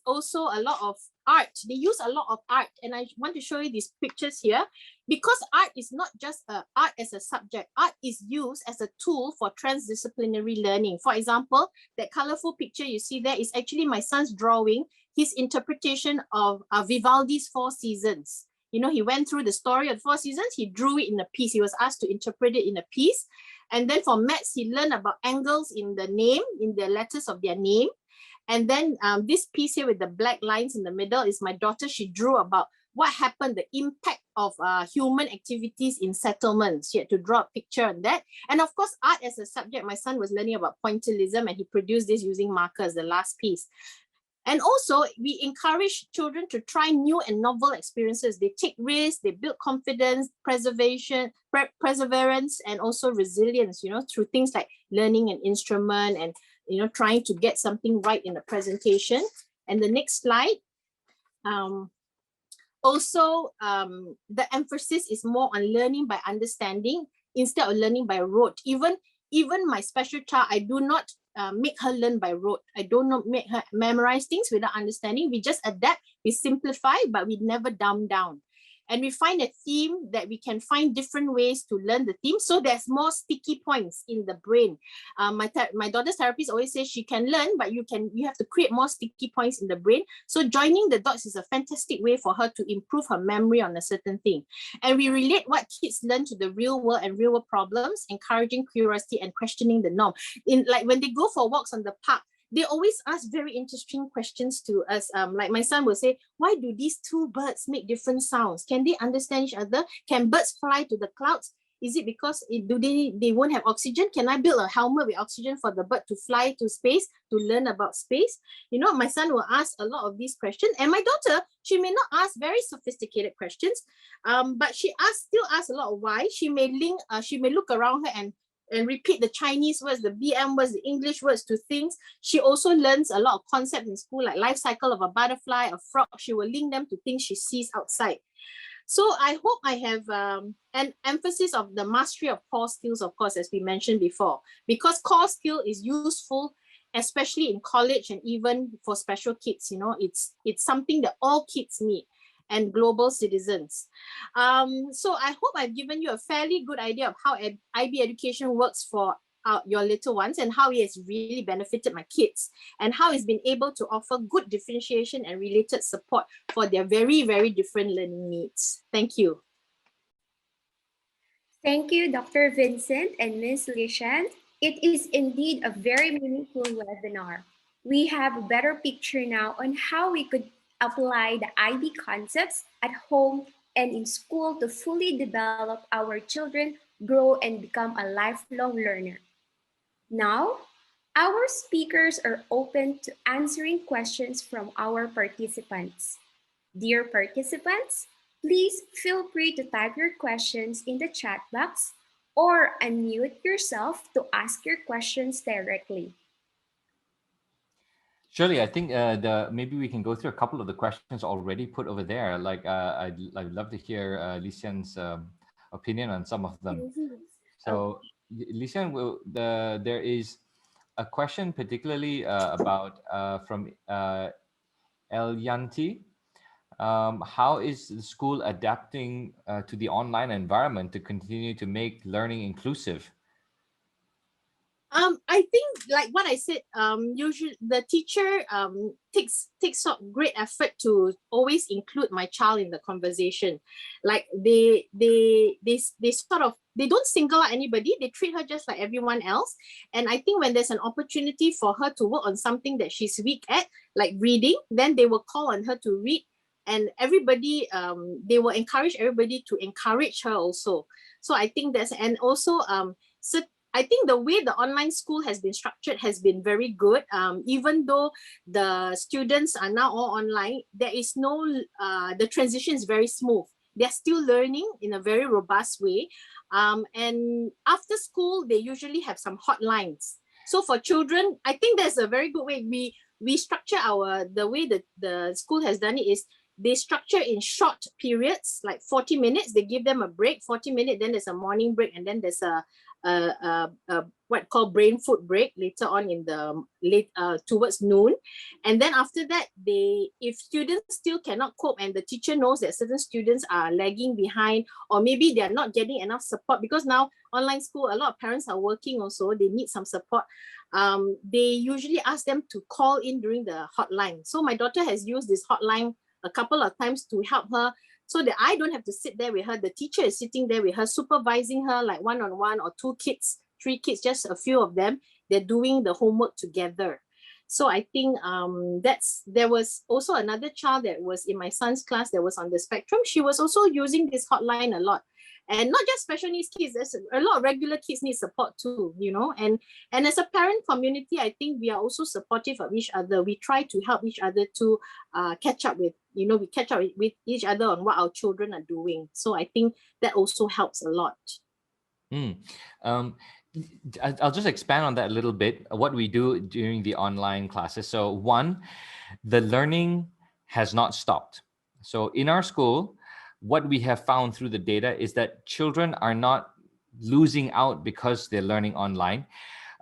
also a lot of art. They use a lot of art, and I want to show you these pictures here, because art is not just art as a subject. Art is used as a tool for transdisciplinary learning. For example, that colorful picture you see there is actually my son's drawing, his interpretation of Vivaldi's 4 Seasons. He went through the story of 4 Seasons, he drew it in a piece. He was asked to interpret it in a piece. And then for maths, he learned about angles in the name, in the letters of their name. And then this piece here with the black lines in the middle is my daughter. She drew about what happened, the impact of human activities in settlements. She had to draw a picture on that. And of course, art as a subject, my son was learning about pointillism, and he produced this using markers, the last piece. And also, we encourage children to try new and novel experiences. They take risks, they build confidence, perseverance, and also resilience, through things like learning an instrument and, trying to get something right in the presentation. And the next slide. Also, the emphasis is more on learning by understanding instead of learning by rote. Even my special child, I do not make her learn by rote. I do not make her memorize things without understanding. We just adapt, we simplify, but we never dumb down. and we find a theme that we can find different ways to learn the theme. So there's more sticky points in the brain. My daughter's therapist always says she can learn, but you have to create more sticky points in the brain. So joining the dots is a fantastic way for her to improve her memory on a certain thing. And we relate what kids learn to the real world and real world problems, encouraging curiosity and questioning the norm. In like when they go for walks on the park, they always ask very interesting questions to us. Like my son will say, why do these two birds make different sounds? Can they understand each other? Can birds fly to the clouds? Is it because they won't have oxygen? Can I build a helmet with oxygen for the bird to fly to space, to learn about space? You know, my son will ask a lot of these questions. And my daughter, she may not ask very sophisticated questions, but she still asks a lot of why. She may look around her and repeat the Chinese words, the BM words, the English words to things. She also learns a lot of concepts in school, like life cycle of a butterfly, a frog. She will link them to things she sees outside. So I hope I have an emphasis of the mastery of core skills, of course, as we mentioned before, because core skill is useful, especially in college and even for special kids. You know, it's something that all kids need, and global citizens. So I hope I've given you a fairly good idea of how IB education works for your little ones, and how it has really benefited my kids, and how it's been able to offer good differentiation and related support for their very, very different learning needs. Thank you. Thank you, Dr. Vincent and Ms. Lishan. It is indeed a very meaningful webinar. We have a better picture now on how we could apply the IB concepts at home and in school to fully develop our children, grow, and become a lifelong learner. Now, our speakers are open to answering questions from our participants. Dear participants, please feel free to type your questions in the chat box or unmute yourself to ask your questions directly. Shirley, I think maybe we can go through a couple of the questions already put over there. Like I'd love to hear Lisian's opinion on some of them. So Lisian, there is a question particularly about from El Yanti. How is the school adapting to the online environment to continue to make learning inclusive? I think, like what I said, usually the teacher takes great effort to always include my child in the conversation. Like they don't single out anybody. They treat her just like everyone else. And I think when there's an opportunity for her to work on something that she's weak at, like reading, then they will call on her to read. And everybody, they will encourage everybody to encourage her also. So I think and also, I think the way the online school has been structured has been very good. Even though the students are now all online, there is no, the transition is very smooth. They're still learning in a very robust way. And after school, they usually have some hotlines. So for children, I think there's a very good way. We structure the way that the school has done it is they structure in short periods, like 40 minutes. They give them a break, 40 minutes, then there's a morning break, and then there's a what called brain food break later on in the towards noon. And then after that, if students still cannot cope and the teacher knows that certain students are lagging behind, or maybe they're not getting enough support, because now online school, a lot of parents are working also, they need some support. They usually ask them to call in during the hotline. So my daughter has used this hotline a couple of times to help her, so that I don't have to sit there with her. The teacher is sitting there with her, supervising her, like one-on-one, or 2 kids, 3 kids, just a few of them. They're doing the homework together. So I think there was also another child that was in my son's class that was on the spectrum. She was also using this hotline a lot. And not just special needs kids, there's a lot of regular kids need support too, you know. And as a parent community, I think we are also supportive of each other. We try to help each other to catch up with, we catch up with each other on what our children are doing. So I think that also helps a lot. I'll just expand on that a little bit, what we do during the online classes. So one, the learning has not stopped. So in our school, what we have found through the data is that children are not losing out because they're learning online.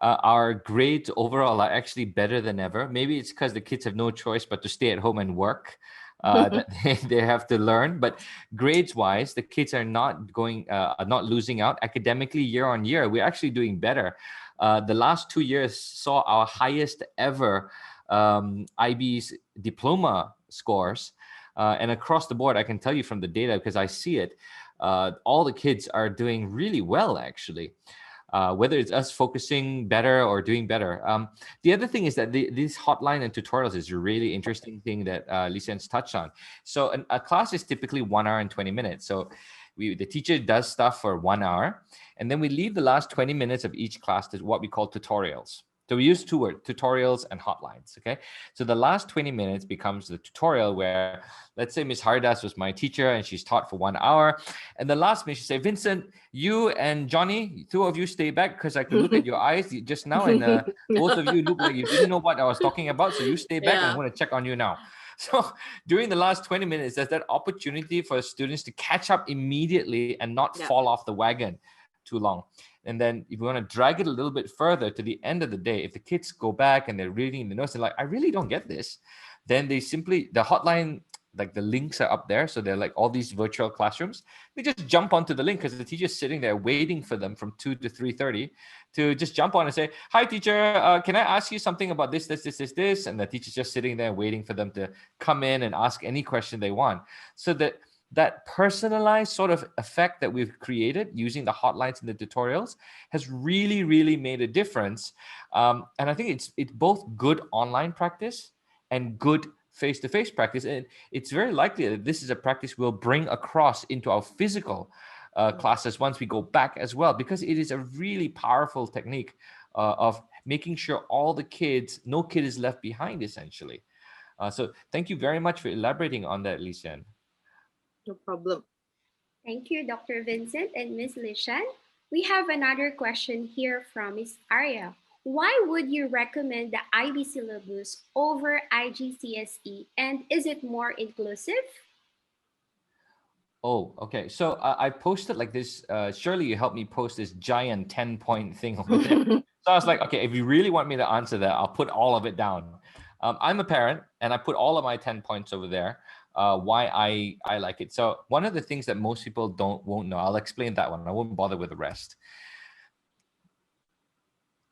Our grades overall are actually better than ever. Maybe it's because the kids have no choice but to stay at home and work. that they have to learn. But grades wise, the kids are not not losing out academically year on year. We're actually doing better. The last 2 years saw our highest ever IB's diploma scores. And across the board, I can tell you from the data, because I see it, all the kids are doing really well, actually. Whether it's us focusing better or doing better. The other thing is that this hotline and tutorials is a really interesting thing that Lisan's touched on. So a class is typically 1 hour and 20 minutes. So the teacher does stuff for 1 hour, and then we leave the last 20 minutes of each class to what we call tutorials. So we use two words, tutorials and hotlines, okay? So the last 20 minutes becomes the tutorial where, let's say Miss Hardas was my teacher and she's taught for 1 hour. And the last minute she say, Vincent, you and Johnny, two of you stay back because I could look at your eyes just now, and both of you look like you didn't know what I was talking about. So you stay back and I want to check on you now. So during the last 20 minutes, there's that opportunity for students to catch up immediately and not fall off the wagon too long. And then if you want to drag it a little bit further to the end of the day, if the kids go back and they're reading the notes and like, I really don't get this, then they simply, the hotline, like the links are up there. So they're like all these virtual classrooms. They just jump onto the link because the teacher's sitting there waiting for them from 2 to 3:30 to just jump on and say, hi teacher, can I ask you something about this? And the teacher's just sitting there waiting for them to come in and ask any question they want. So that personalized sort of effect that we've created using the hotlines and the tutorials has really, really made a difference. And I think it's both good online practice and good face-to-face practice. And it's very likely that this is a practice we'll bring across into our physical classes once we go back as well, because it is a really powerful technique of making sure all the kids, no kid is left behind, essentially. So thank you very much for elaborating on that, Lisan. No problem. Thank you, Dr. Vincent and Ms. Lishan. We have another question here from Ms. Arya. Why would you recommend the IB syllabus over IGCSE, and is it more inclusive? Oh, okay. So I posted like this. Surely you helped me post this giant 10-point thing over there. So I was like, okay, if you really want me to answer that, I'll put all of it down. I'm a parent and I put all of my 10 points over there. Why I like it. So one of the things that most people won't know, I'll explain that one. I won't bother with the rest.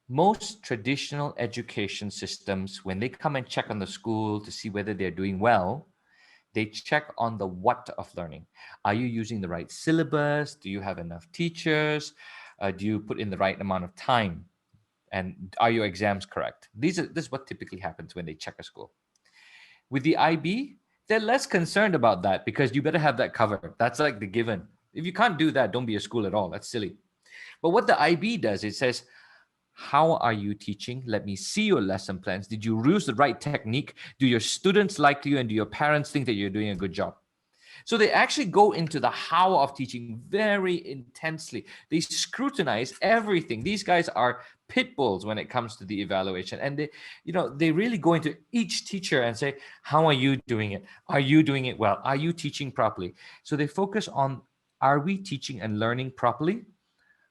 Most traditional education systems, when they come and check on the school to see whether they're doing well, they check on the what of learning. Are you using the right syllabus? Do you have enough teachers? Do you put in the right amount of time? And are your exams correct? This is what typically happens when they check a school. With the IB, they're less concerned about that because you better have that covered. That's like the given. If you can't do that, don't be a school at all. That's silly. But what the IB does, it says, how are you teaching? Let me see your lesson plans. Did you use the right technique? Do your students like you, and do your parents think that you're doing a good job? So they actually go into the how of teaching very intensely. They scrutinize everything. These guys are pit bulls when it comes to the evaluation. And they really go into each teacher and say, how are you doing it? Are you doing it well? Are you teaching properly? So they focus on, are we teaching and learning properly?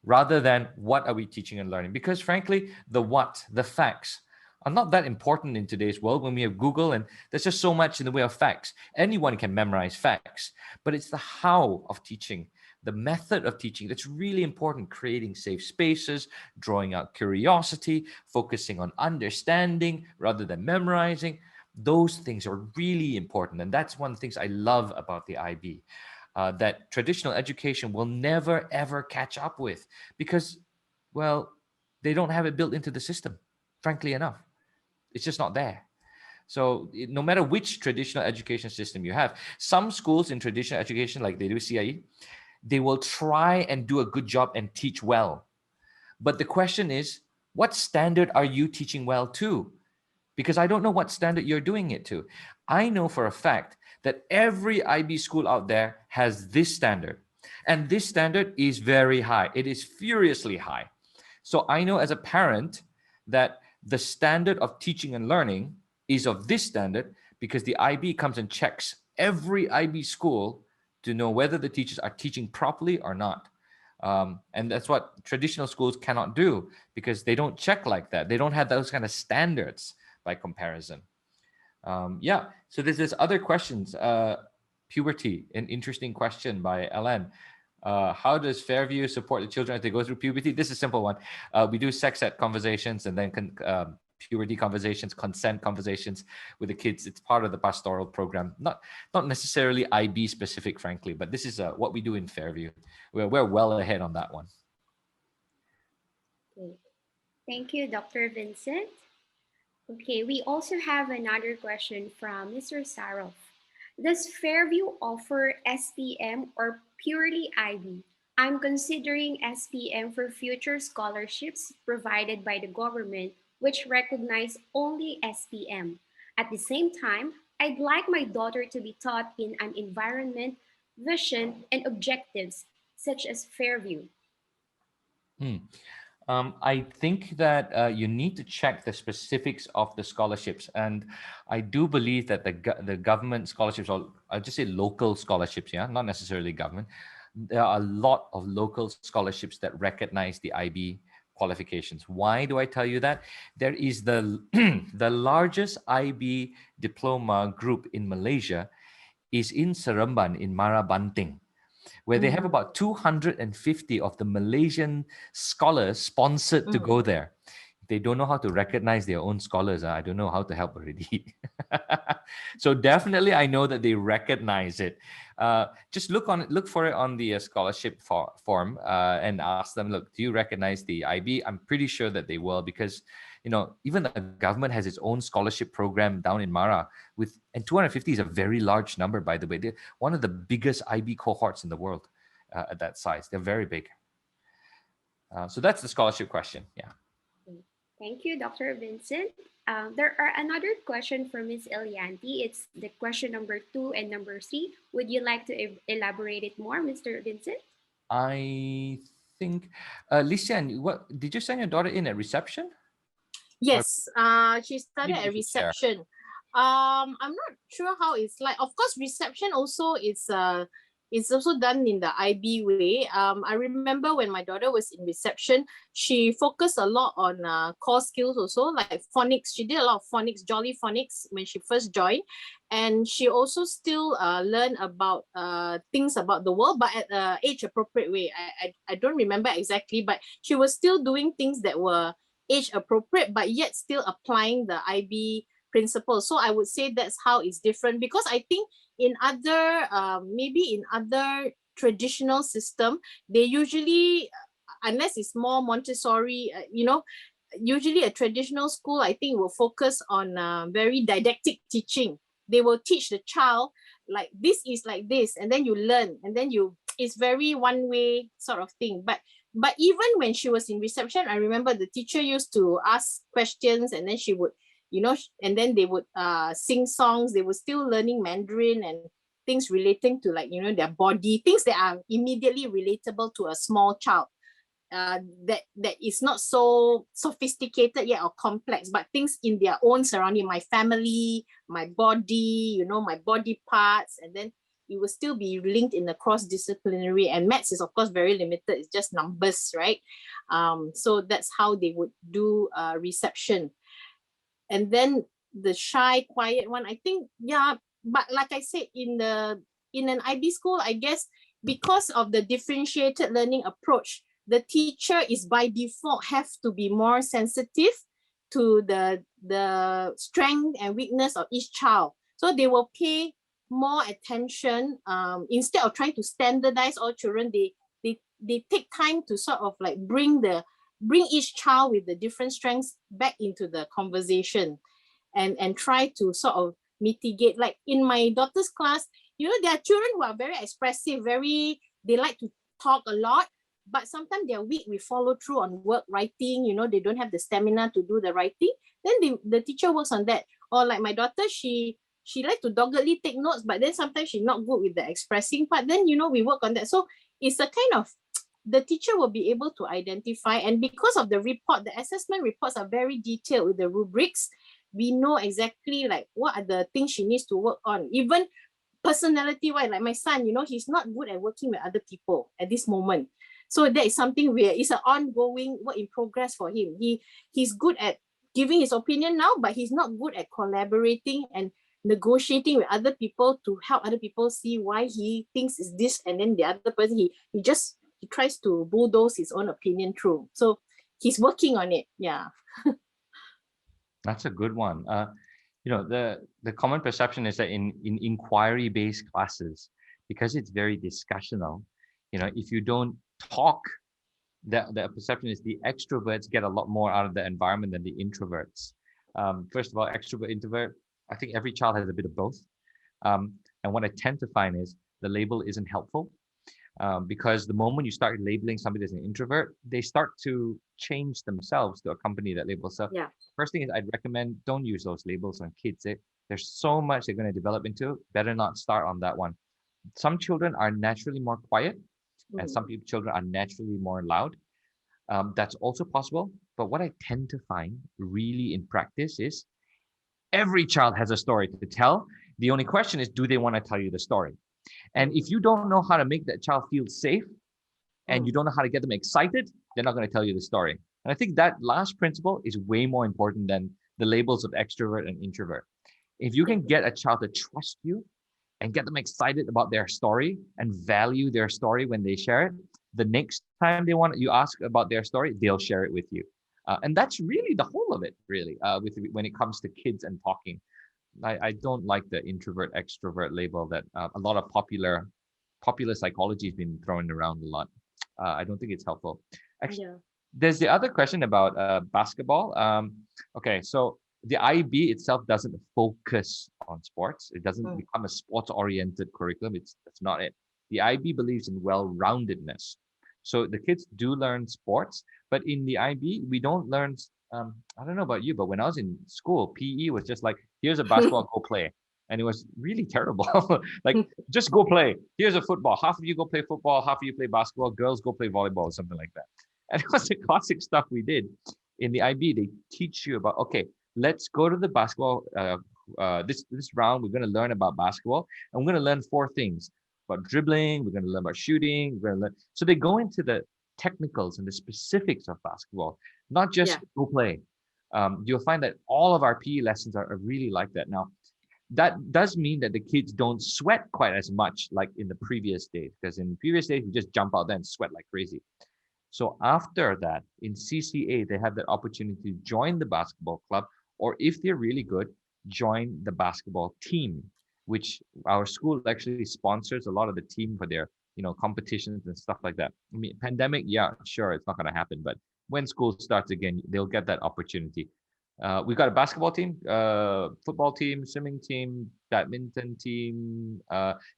Rather than what are we teaching and learning? Because frankly, the what, the facts, are not that important in today's world when we have Google, and there's just so much in the way of facts. Anyone can memorize facts, but it's the how of teaching, the method of teaching that's really important. Creating safe spaces, drawing out curiosity, focusing on understanding rather than memorizing. Those things are really important. And that's one of the things I love about the IB. That traditional education will never, ever catch up with because, well, they don't have it built into the system, frankly enough. It's just not there. So no matter which traditional education system you have, some schools in traditional education, like they do CIE, they will try and do a good job and teach well. But the question is, what standard are you teaching well to? Because I don't know what standard you're doing it to. I know for a fact that every IB school out there has this standard. And this standard is very high. It is furiously high. So I know as a parent that the standard of teaching and learning is of this standard because the IB comes and checks every IB school to know whether the teachers are teaching properly or not. And that's what traditional schools cannot do because they don't check like that. They don't have those kind of standards by comparison. Yeah, so there's other questions. Puberty, an interesting question by Ellen. How does Fairview support the children as they go through puberty? This is a simple one. We do sex ed conversations and then puberty conversations, consent conversations with the kids. It's part of the pastoral program, not necessarily IB specific, frankly, but this is what we do in Fairview. We're well ahead on that one. Okay. Thank you, Dr. Vincent. Okay, we also have another question from Mr. Saroff. Does Fairview offer SPM or purely IB? I'm considering SPM for future scholarships provided by the government, which recognize only SPM. At the same time, I'd like my daughter to be taught in an environment, vision, and objectives, such as Fairview. I think that you need to check the specifics of the scholarships, and I do believe that the government scholarships, or I'll just say local scholarships, yeah, not necessarily government. There are a lot of local scholarships that recognize the IB qualifications. Why do I tell you that? There is the the largest IB diploma group in Malaysia is in Seremban in Marabanting, where they have about 250 of the Malaysian scholars sponsored to go there. They don't know how to recognize their own scholars. I don't know how to help already. So definitely, I know that they recognize it. Just look for it on the scholarship form and ask them, look, do you recognize the IB? I'm pretty sure that they will, because even the government has its own scholarship program down in Mara and 250 is a very large number, by the way. They're one of the biggest IB cohorts in the world at that size. They're very big. So that's the scholarship question. Yeah. Thank you, Dr. Vincent. There are another question from Ms. Elianti. It's the question number 2 and number 3. Would you like to elaborate it more, Mr. Vincent? I think, Lisian, what did you send your daughter in at reception? Yes, she studied at reception. I'm not sure how it's like. Of course, reception also is it's also done in the IB way. I remember when my daughter was in reception, she focused a lot on core skills also, like phonics. She did a lot of phonics, jolly phonics when she first joined. And she also still learned about things about the world, but at an age-appropriate way. I don't remember exactly, but she was still doing things that were age-appropriate, but yet still applying the IB principles. So I would say that's how it's different, because I think in other maybe in other traditional system, they usually, unless it's more Montessori, usually a traditional school, I think, will focus on very didactic teaching. They will teach the child like this is like this, and then you learn, and then it's very one way sort of thing. But even when she was in reception, I remember the teacher used to ask questions, and then she would, and then they would sing songs. They were still learning Mandarin and things relating to, like, their body, things that are immediately relatable to a small child. That is not so sophisticated yet or complex, but things in their own surrounding, my family, my body, my body parts, and then it will still be linked in the cross-disciplinary. And maths is, of course, very limited. It's just numbers, right? So that's how they would do reception. And then the shy, quiet one, I think, yeah. But like I said, in an IB school, I guess, because of the differentiated learning approach, the teacher is by default have to be more sensitive to the strength and weakness of each child. So they will pay more attention, instead of trying to standardize all children. They take time to sort of like bring each child with the different strengths back into the conversation, and try to sort of mitigate. Like in my daughter's class, there are children who are very expressive, they like to talk a lot, but sometimes they're weak with follow through on work, writing, they don't have the stamina to do the writing. Then the teacher works on that. Or like my daughter, she likes to doggedly take notes, but then sometimes she's not good with the expressing part. Then, we work on that. So it's a kind of, the teacher will be able to identify. And because of the report, the assessment reports are very detailed with the rubrics. We know exactly like what are the things she needs to work on. Even personality-wise, like my son, he's not good at working with other people at this moment. So that is something where it's an ongoing work in progress for him. He's good at giving his opinion now, but he's not good at collaborating and negotiating with other people to help other people see why he thinks is this, and then the other person he tries to bulldoze his own opinion through. So he's working on it. Yeah. That's a good one. The common perception is that in inquiry-based classes, because it's very discussional, if you don't talk, the perception is the extroverts get a lot more out of the environment than the introverts. First of all, extrovert, introvert, I think every child has a bit of both. And what I tend to find is the label isn't helpful. Because the moment you start labeling somebody as an introvert, they start to change themselves to accompany that label. So Yeah. first thing is I'd recommend don't use those labels on kids. There's so much they're going to develop into. Better not start on that one. Some children are naturally more quiet, and some children are naturally more loud. That's also possible. But what I tend to find really in practice is every child has a story to tell. The only question is, do they want to tell you the story? And if you don't know how to make that child feel safe and you don't know how to get them excited, they're not going to tell you the story. And I think that last principle is way more important than the labels of extrovert and introvert. If you can get a child to trust you and get them excited about their story and value their story when they share it, the next time you ask about their story, they'll share it with you. And that's really the whole of it, really, when it comes to kids and talking. I don't like the introvert extrovert label that a lot of popular psychology has been thrown around a lot. I don't think it's helpful. Actually, there's the other question about basketball. Okay, so the IB itself doesn't focus on sports. It doesn't become a sports-oriented curriculum. That's not it. The IB believes in well-roundedness. So the kids do learn sports, but in the IB, we don't learn. I don't know about you, but when I was in school, PE was just like, here's a basketball, go play. And it was really terrible. Like, just go play. Here's a football. Half of you go play football, half of you play basketball, girls go play volleyball or something like that. And it was the classic stuff we did. In the IB, they teach you about, okay, let's go to the basketball. This round, we're going to learn about basketball. And we're going to learn 4 things. About dribbling, we're going to learn about shooting. We're going to learn. So they go into the technicals and the specifics of basketball, not just go play. You'll find that all of our PE lessons are really like that. Now, that does mean that the kids don't sweat quite as much like in the previous days, because in the previous days, you just jump out there and sweat like crazy. So after that, in CCA, they have the opportunity to join the basketball club, or if they're really good, join the basketball team, which our school actually sponsors a lot of the team for their competitions and stuff like that. I mean, pandemic, yeah, sure, it's not going to happen, but when school starts again, they'll get that opportunity. We've got a basketball team, football team, swimming team, badminton team.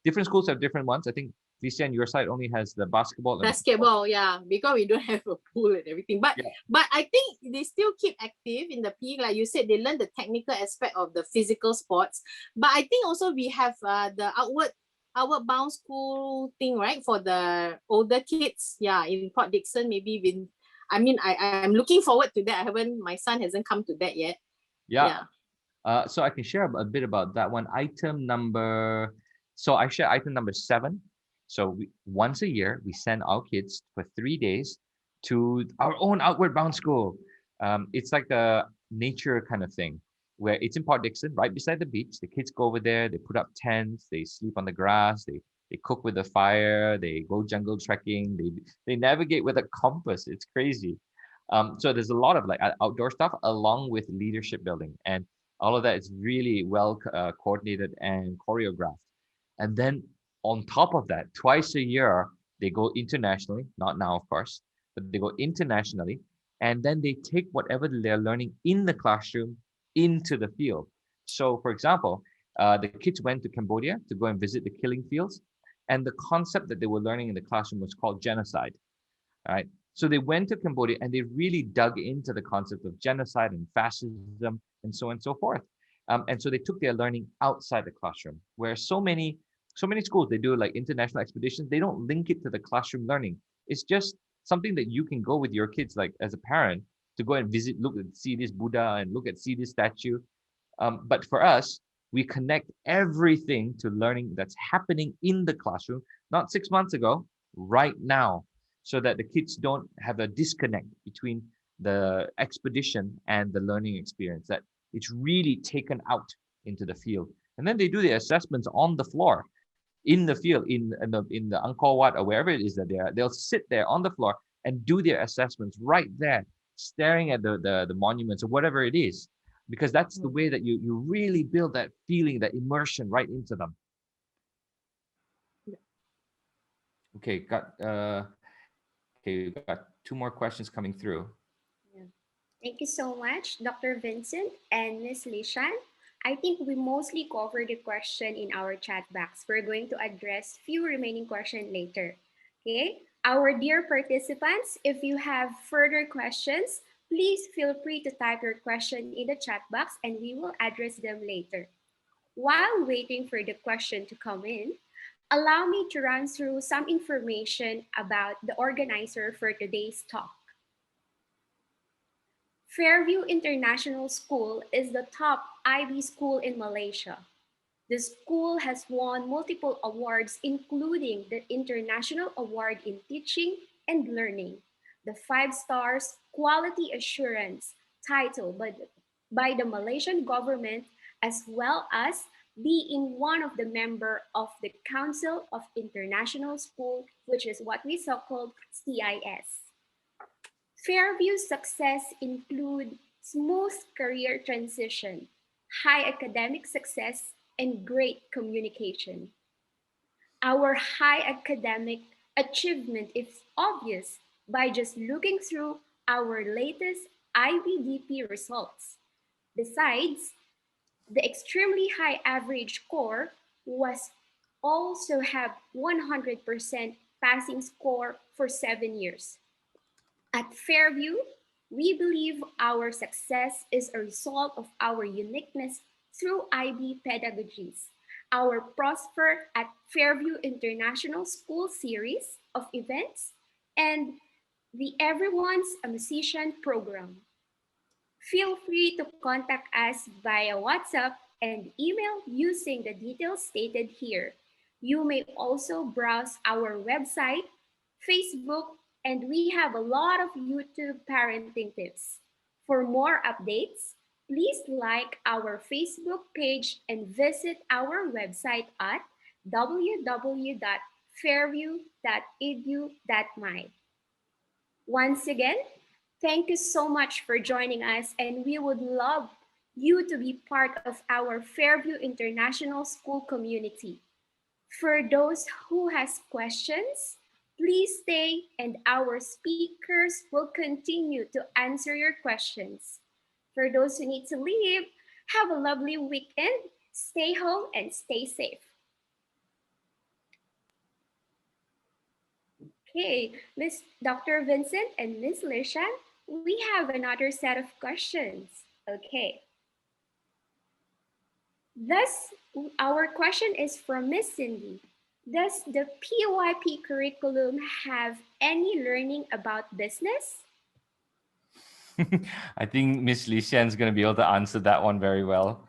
Different schools have different ones. I think Lisa, on your side only has the basketball. Basketball, yeah, because we don't have a pool and everything. But I think they still keep active in the PE. Like you said, they learn the technical aspect of the physical sports. But I think also we have the outward bound school thing, right, for the older kids. Yeah, in Port Dickson, maybe I'm looking forward to that. My son hasn't come to that yet. Yeah. So I can share a bit about that one. I share item number 7. So once a year, we send our kids for 3 days to our own outward bound school. It's like a nature kind of thing, where it's in Port Dickson, right beside the beach. The kids go over there, they put up tents, they sleep on the grass, they cook with a fire, they go jungle trekking, they navigate with a compass. It's crazy. So there's a lot of like outdoor stuff along with leadership building, and all of that is really well coordinated and choreographed. And then on top of that, twice a year, they go internationally, not now, of course, but they go internationally, and then they take whatever they're learning in the classroom into the field. So, for example, the kids went to Cambodia to go and visit the killing fields, and the concept that they were learning in the classroom was called genocide. All right. So they went to Cambodia and they really dug into the concept of genocide and fascism and so on and so forth. And so they took their learning outside the classroom, where so many schools, they do like international expeditions. They don't link it to the classroom learning. It's just something that you can go with your kids, like as a parent, to go and visit, look and see this Buddha and see this statue. But for us, we connect everything to learning that's happening in the classroom, not 6 months ago, right now, so that the kids don't have a disconnect between the expedition and the learning experience, that it's really taken out into the field. And then they do the assessments on the floor, in the field, in the Angkor Wat or wherever it is that they are. They'll sit there on the floor and do their assessments right there, staring at the monuments or whatever it is, because that's the way that you really build that feeling, that immersion right into them. Okay, we've got two more questions coming through. Thank you so much, Dr. Vincent and Ms. Lishan. I think we mostly covered the question in our chat box. We're going to address few remaining questions later. Okay, our dear participants, if you have further questions, please feel free to type your question in the chat box and we will address them later. While waiting for the question to come in, allow me to run through some information about the organizer for today's talk. Fairview International School is the top IB school in Malaysia. The school has won multiple awards, including the International Award in Teaching and Learning, the 5 Stars Quality Assurance title by the Malaysian government, as well as being one of the members of the Council of International School, which is what we so-called CIS. Fairview's success include smooth career transition, high academic success, and great communication. Our high academic achievement is obvious by just looking through our latest IBDP results. Besides, the extremely high average score was also have 100% passing score for 7 years. At Fairview, we believe our success is a result of our uniqueness through IB pedagogies, our Prosper at Fairview International School series of events, and the Everyone's a Musician program. Feel free to contact us via WhatsApp and email using the details stated here. You may also browse our website, Facebook, and we have a lot of YouTube parenting tips. For more updates, please like our Facebook page and visit our website at www.fairview.edu.my. Once again, thank you so much for joining us, and we would love you to be part of our Fairview International School community. For those who has questions, please stay and our speakers will continue to answer your questions. For those who need to leave, have a lovely weekend. Stay home and stay safe. Okay, Ms. Dr. Vincent and Ms. Lishan, we have another set of questions. Okay. Thus, our question is from Ms. Cindy. Does the PYP curriculum have any learning about business? I think Miss Li Xian is going to be able to answer that one very well.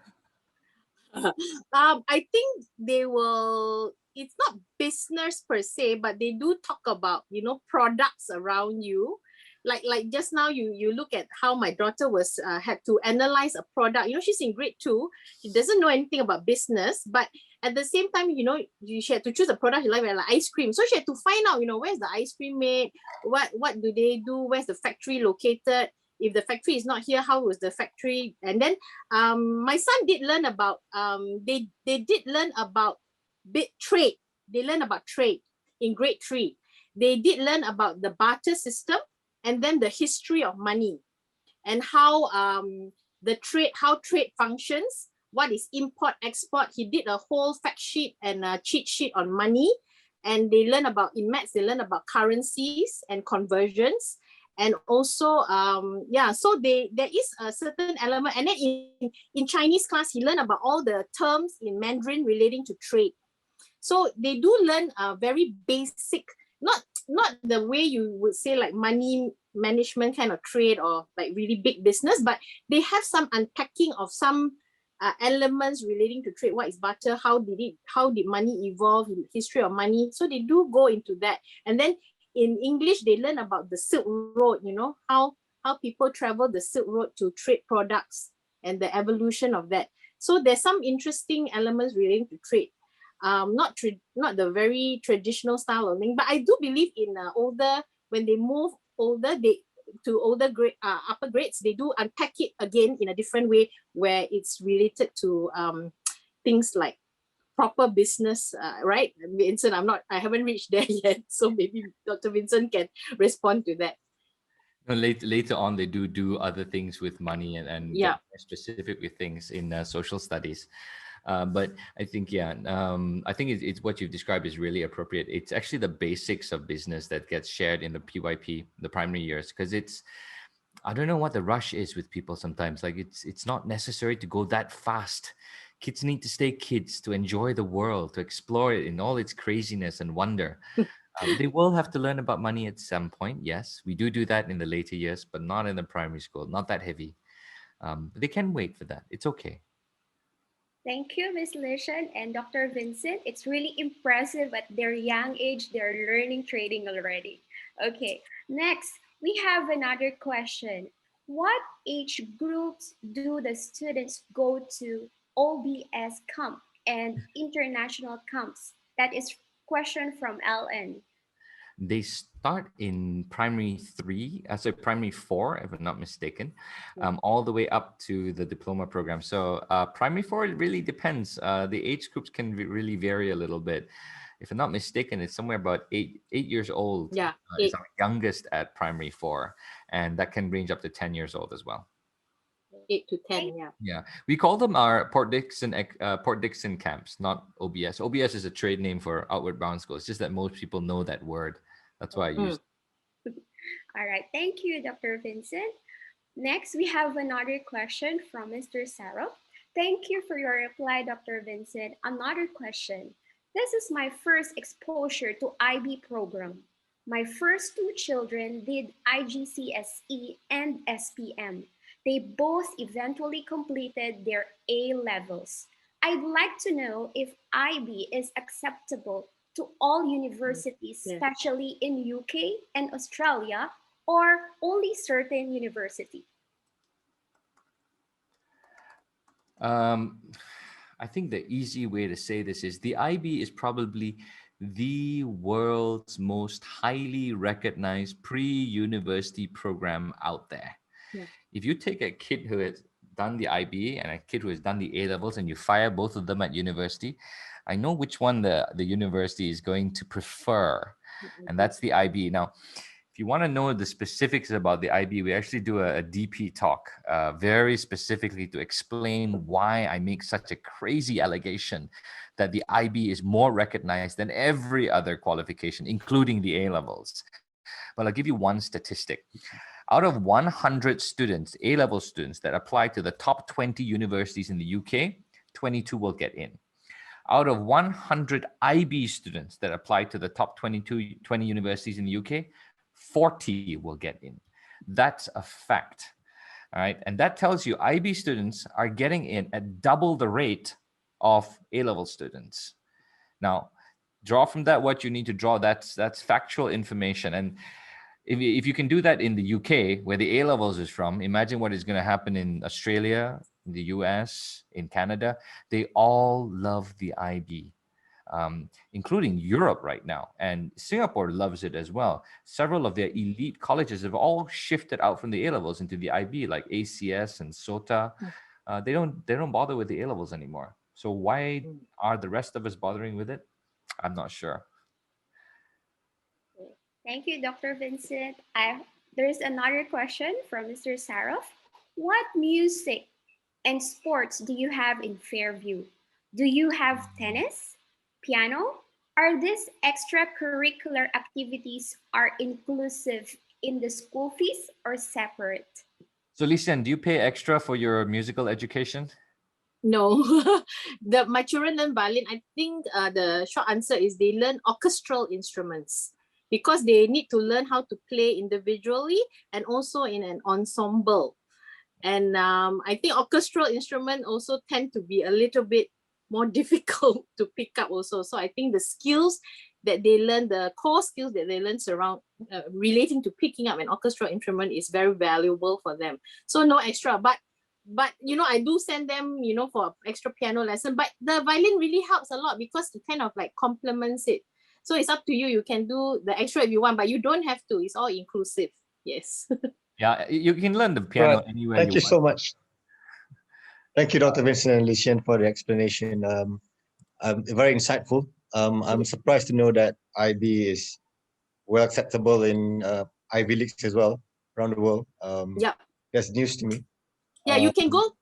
I think they will, it's not business per se, but they do talk about, products around you. Like just now you look at how my daughter was had to analyze a product. She's in grade 2. She doesn't know anything about business, but at the same time, she had to choose a product she like ice cream. So she had to find out, where's the ice cream made, what do they do, where's the factory located. If the factory is not here, how was the factory? And then my son did learn about they did learn about trade. They learned about trade in grade 3. They did learn about the barter system, and then the history of money, and how trade functions, what is import, export. He did a whole fact sheet and a cheat sheet on money. And they learn about, in maths, they learn about currencies and conversions. And also, so there is a certain element. And then in Chinese class, he learned about all the terms in Mandarin relating to trade. So they do learn very basic, not the way you would say like money management kind of trade or like really big business, but they have some unpacking of some elements relating to trade. What is barter? How did money evolve in the history of money? So they do go into that. And then in English, they learn about the Silk Road, how how people travel the Silk Road to trade products and the evolution of that. So there's some interesting elements relating to trade. Not the very traditional style of learning, but I do believe in when they move older, upper grades, they do unpack it again in a different way where it's related to things like proper business, right? Vincent, I haven't reached there yet, so maybe Dr. Vincent can respond to that. No, later on, they do other things with money and Yeah. get more specific with things in social studies. But I think, I think it's what you've described is really appropriate. It's actually the basics of business that gets shared in the PYP, the primary years, because I don't know what the rush is with people sometimes. Like it's not necessary to go that fast. Kids need to stay kids, to enjoy the world, to explore it in all its craziness and wonder. They will have to learn about money at some point. Yes, we do that in the later years, but not in the primary school, not that heavy. But they can wait for that. It's okay. Thank you, Ms. Lishan and Dr. Vincent. It's really impressive at their young age, they're learning trading already. Okay, next, we have another question. What age groups do the students go to OBS camp and international camps? That is question from LN. They start in primary primary 4, if I'm not mistaken, all the way up to the diploma program. So primary 4, it really depends. The age groups can really vary a little bit. If I'm not mistaken, it's somewhere about 8 years old. Yeah, is our youngest at primary 4, and that can range up to 10 years old as well. 8 to 10, yeah. Yeah, we call them our Port Dickson camps, not OBS. OBS is a trade name for outward bound school. It's just that most people know that word. That's why I use it. All right, thank you, Dr. Vincent. Next, we have another question from Mr. Sarah. Thank you for your reply, Dr. Vincent. Another question. This is my first exposure to IB program. My first 2 children did IGCSE and SPM. They both eventually completed their A levels. I'd like to know if IB is acceptable to all universities, especially in UK and Australia, or only certain universities? I think the easy way to say this is the IB is probably the world's most highly recognized pre-university program out there. Yeah. If you take a kid who has done the IB and a kid who has done the A levels and you fire both of them at university, I know which one the university is going to prefer, and that's the IB. Now, if you want to know the specifics about the IB, we actually do a DP talk very specifically to explain why I make such a crazy allegation that the IB is more recognized than every other qualification, including the A levels. But I'll give you one statistic. Out of 100 students, A-level students that apply to the top 20 universities in the UK, 22 will get in. Out of 100 IB students that apply to the top 20 universities in the UK, 40 will get in. That's a fact. All right. And that tells you IB students are getting in at double the rate of A-level students. Now, draw from that what you need to draw. That's factual information. And if you can do that in the UK, where the A-levels is from, imagine what is going to happen in Australia, in the US, in Canada. They all love the IB. Including Europe right now, and Singapore loves it as well. Several of their elite colleges have all shifted out from the A-levels into the IB, like ACS and SOTA. They don't bother with the A-levels anymore. So why are the rest of us bothering with it? I'm not sure. Thank you, Dr. Vincent. There's another question from Mr. Saraf. What music and sports do you have in Fairview? Do you have tennis, piano? Are these extracurricular activities are inclusive in the school fees or separate? So Lisian, do you pay extra for your musical education? No, my children learn violin. I think the short answer is they learn orchestral instruments because they need to learn how to play individually and also in an ensemble. And I think orchestral instruments also tend to be a little bit more difficult to pick up also. So I think the skills that they learn, the core skills that they learn surround relating to picking up an orchestral instrument is very valuable for them. So no extra, but you know, I do send them, you know, for extra piano lesson, but the violin really helps a lot because it kind of like complements it. So it's up to you. You can do the extra if you want, but you don't have to. It's all inclusive. Yes. Yeah, you can learn the piano Right. anywhere Thank you want. so much. Thank you, Dr. Vincent and Lucien, for the explanation. Very insightful. I'm surprised to know that IB is well acceptable in Ivy Leagues as well around the world. Yeah. That's news to me. Yeah, you can go.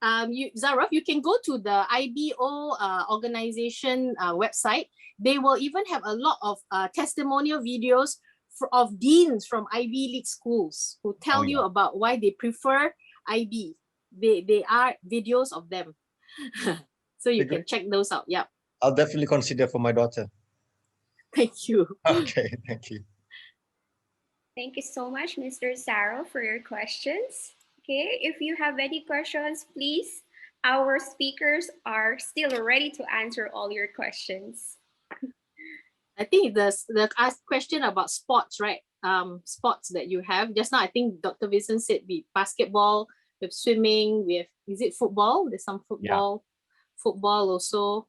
Zaraf, you can go to the IBO organization website. They will even have a lot of testimonial videos of deans from Ivy League schools who tell you about why they prefer IB. They are videos of them. So you can check those out. Yeah. I'll definitely consider for my daughter. Thank you. Okay, thank you. Thank you so much, Mr. Saro, for your questions. Okay, if you have any questions, please, our speakers are still ready to answer all your questions. I think the asked question about sports, right? Sports that you have just now. I think Dr. Vincent said we basketball, we have swimming, we have, is it football? There's some football, football also,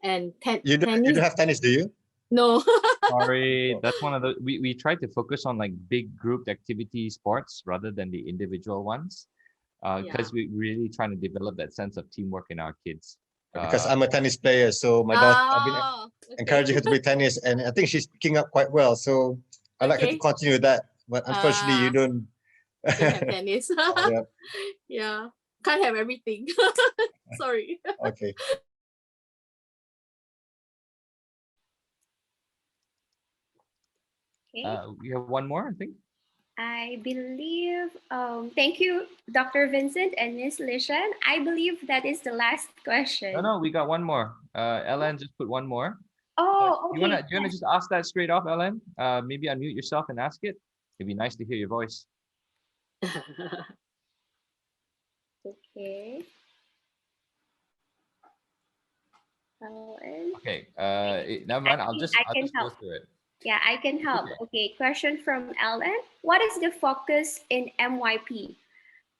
and tennis. You don't have tennis, do you? No. Sorry, that's one of the we try to focus on like big group activity sports rather than the individual ones, because we're really trying to develop that sense of teamwork in our kids. Because I'm a tennis player, so my daughter, I've been encouraging her to play tennis, and I think she's picking up quite well. So I'd like her to continue with that. But unfortunately, you don't have tennis. Yeah. Yeah, can't have everything. Sorry. Okay. Okay. We have one more, I think. I believe, thank you, Dr. Vincent and Ms. Lishan. I believe that is the last question. No, we got one more. Ellen just put one more. Oh, okay. Do you wanna just ask that straight off, Ellen? Maybe unmute yourself and ask it. It'd be nice to hear your voice. Okay. Ellen. Okay. Never mind. I'll just go through it. Yeah, I can help. Okay, question from Ellen. What is the focus in MYP?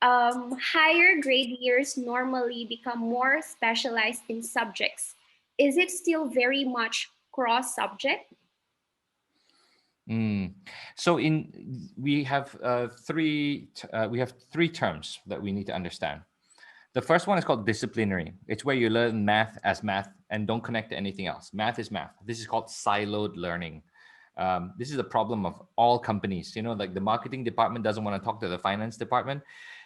Higher grade years normally become more specialized in subjects. Is it still very much cross-subject? So we have three terms that we need to understand. The first one is called disciplinary. It's where you learn math as math and don't connect to anything else. Math is math. This is called siloed learning. This is a problem of all companies. You know, like the marketing department doesn't want to talk to the finance department.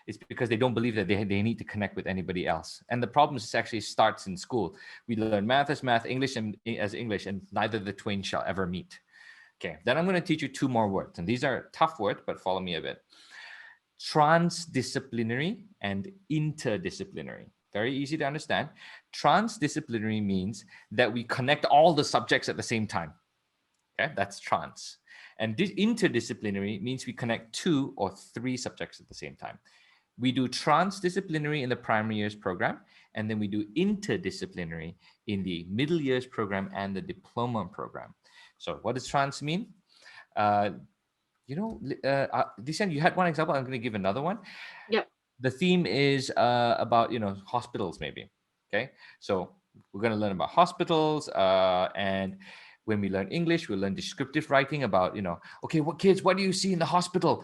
It's because they don't believe that they need to connect with anybody else. And the problem actually starts in school. We learn math as math, English as English, and neither the twain shall ever meet. Okay, then I'm going to teach you two more words. And these are tough words, but follow me a bit. Transdisciplinary and interdisciplinary. Very easy to understand. Transdisciplinary means that we connect all the subjects at the same time. Okay, that's trans. And interdisciplinary means we connect 2 or 3 subjects at the same time. We do transdisciplinary in the primary years program, and then we do interdisciplinary in the middle years program and the diploma program. So what does trans mean? Lisan, you had one example. I'm going to give another one. Yep. The theme is about, hospitals maybe. Okay. So we're going to learn about hospitals, and when we learn English, we'll learn descriptive writing about, okay, what do you see in the hospital?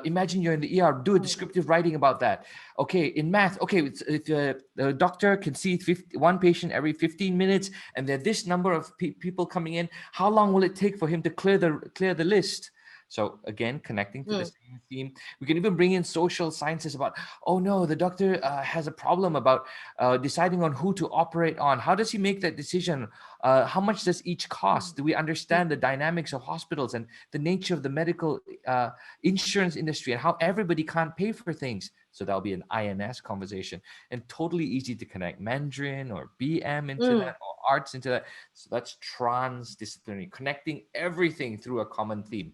Imagine you're in the ER, do a descriptive writing about that. Okay, in math, okay, if the doctor can see one patient every 15 minutes, and there are this number of people coming in, how long will it take for him to clear the list? So again, connecting to the same theme. We can even bring in social sciences about, oh no, the doctor has a problem about deciding on who to operate on. How does he make that decision? How much does each cost? Do we understand the dynamics of hospitals and the nature of the medical insurance industry and how everybody can't pay for things? So that'll be an INS conversation, and totally easy to connect Mandarin or BM into that, or arts into that. So that's transdisciplinary, connecting everything through a common theme.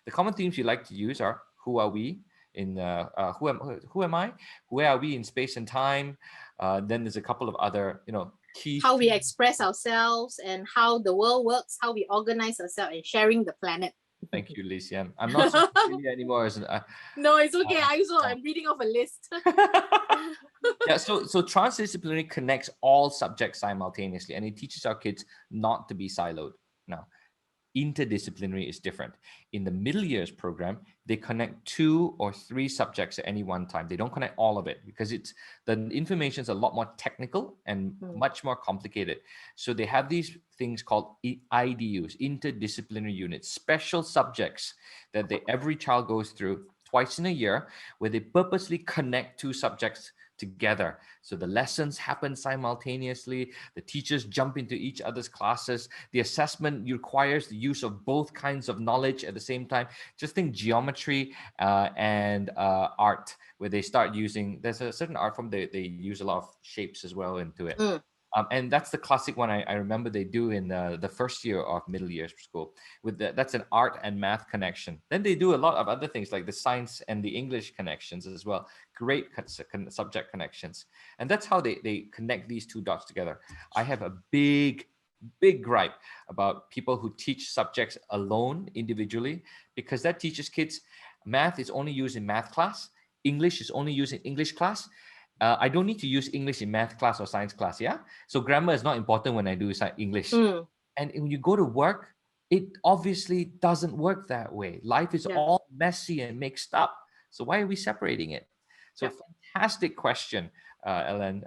The common themes you like to use are who are we in who am I? Where are we in space and time? Then there's a couple of other Key how we theme. express ourselves and how the world works, how we organize ourselves and sharing the planet. Thank you, Lisian. I'm not so familiar anymore. No, it's okay. I'm reading off a list. Yeah, so transdisciplinary connects all subjects simultaneously, and it teaches our kids not to be siloed. Now, interdisciplinary is different. In the middle years program, they connect 2 or 3 subjects at any one time. They don't connect all of it because the information is a lot more technical and much more complicated. So they have these things called IDUs, interdisciplinary units, special subjects that every child goes through twice in a year, where they purposely connect 2 subjects together. So the lessons happen simultaneously. The teachers jump into each other's classes. The assessment requires the use of both kinds of knowledge at the same time. Just think geometry and art, where they start using, there's a certain art form, they use a lot of shapes as well into it. And that's the classic one I remember they do in the first year of middle years school. That's an art and math connection. Then they do a lot of other things like the science and the English connections as well. Great subject connections. And that's how they connect these 2 dots together. I have a big gripe about people who teach subjects alone individually, because that teaches kids math is only used in math class. English is only used in English class. I don't need to use English in math class or science class, yeah? So grammar is not important when I do English. And when you go to work, it obviously doesn't work that way. Life is all messy and mixed up. So why are we separating it? So fantastic question, Ellen.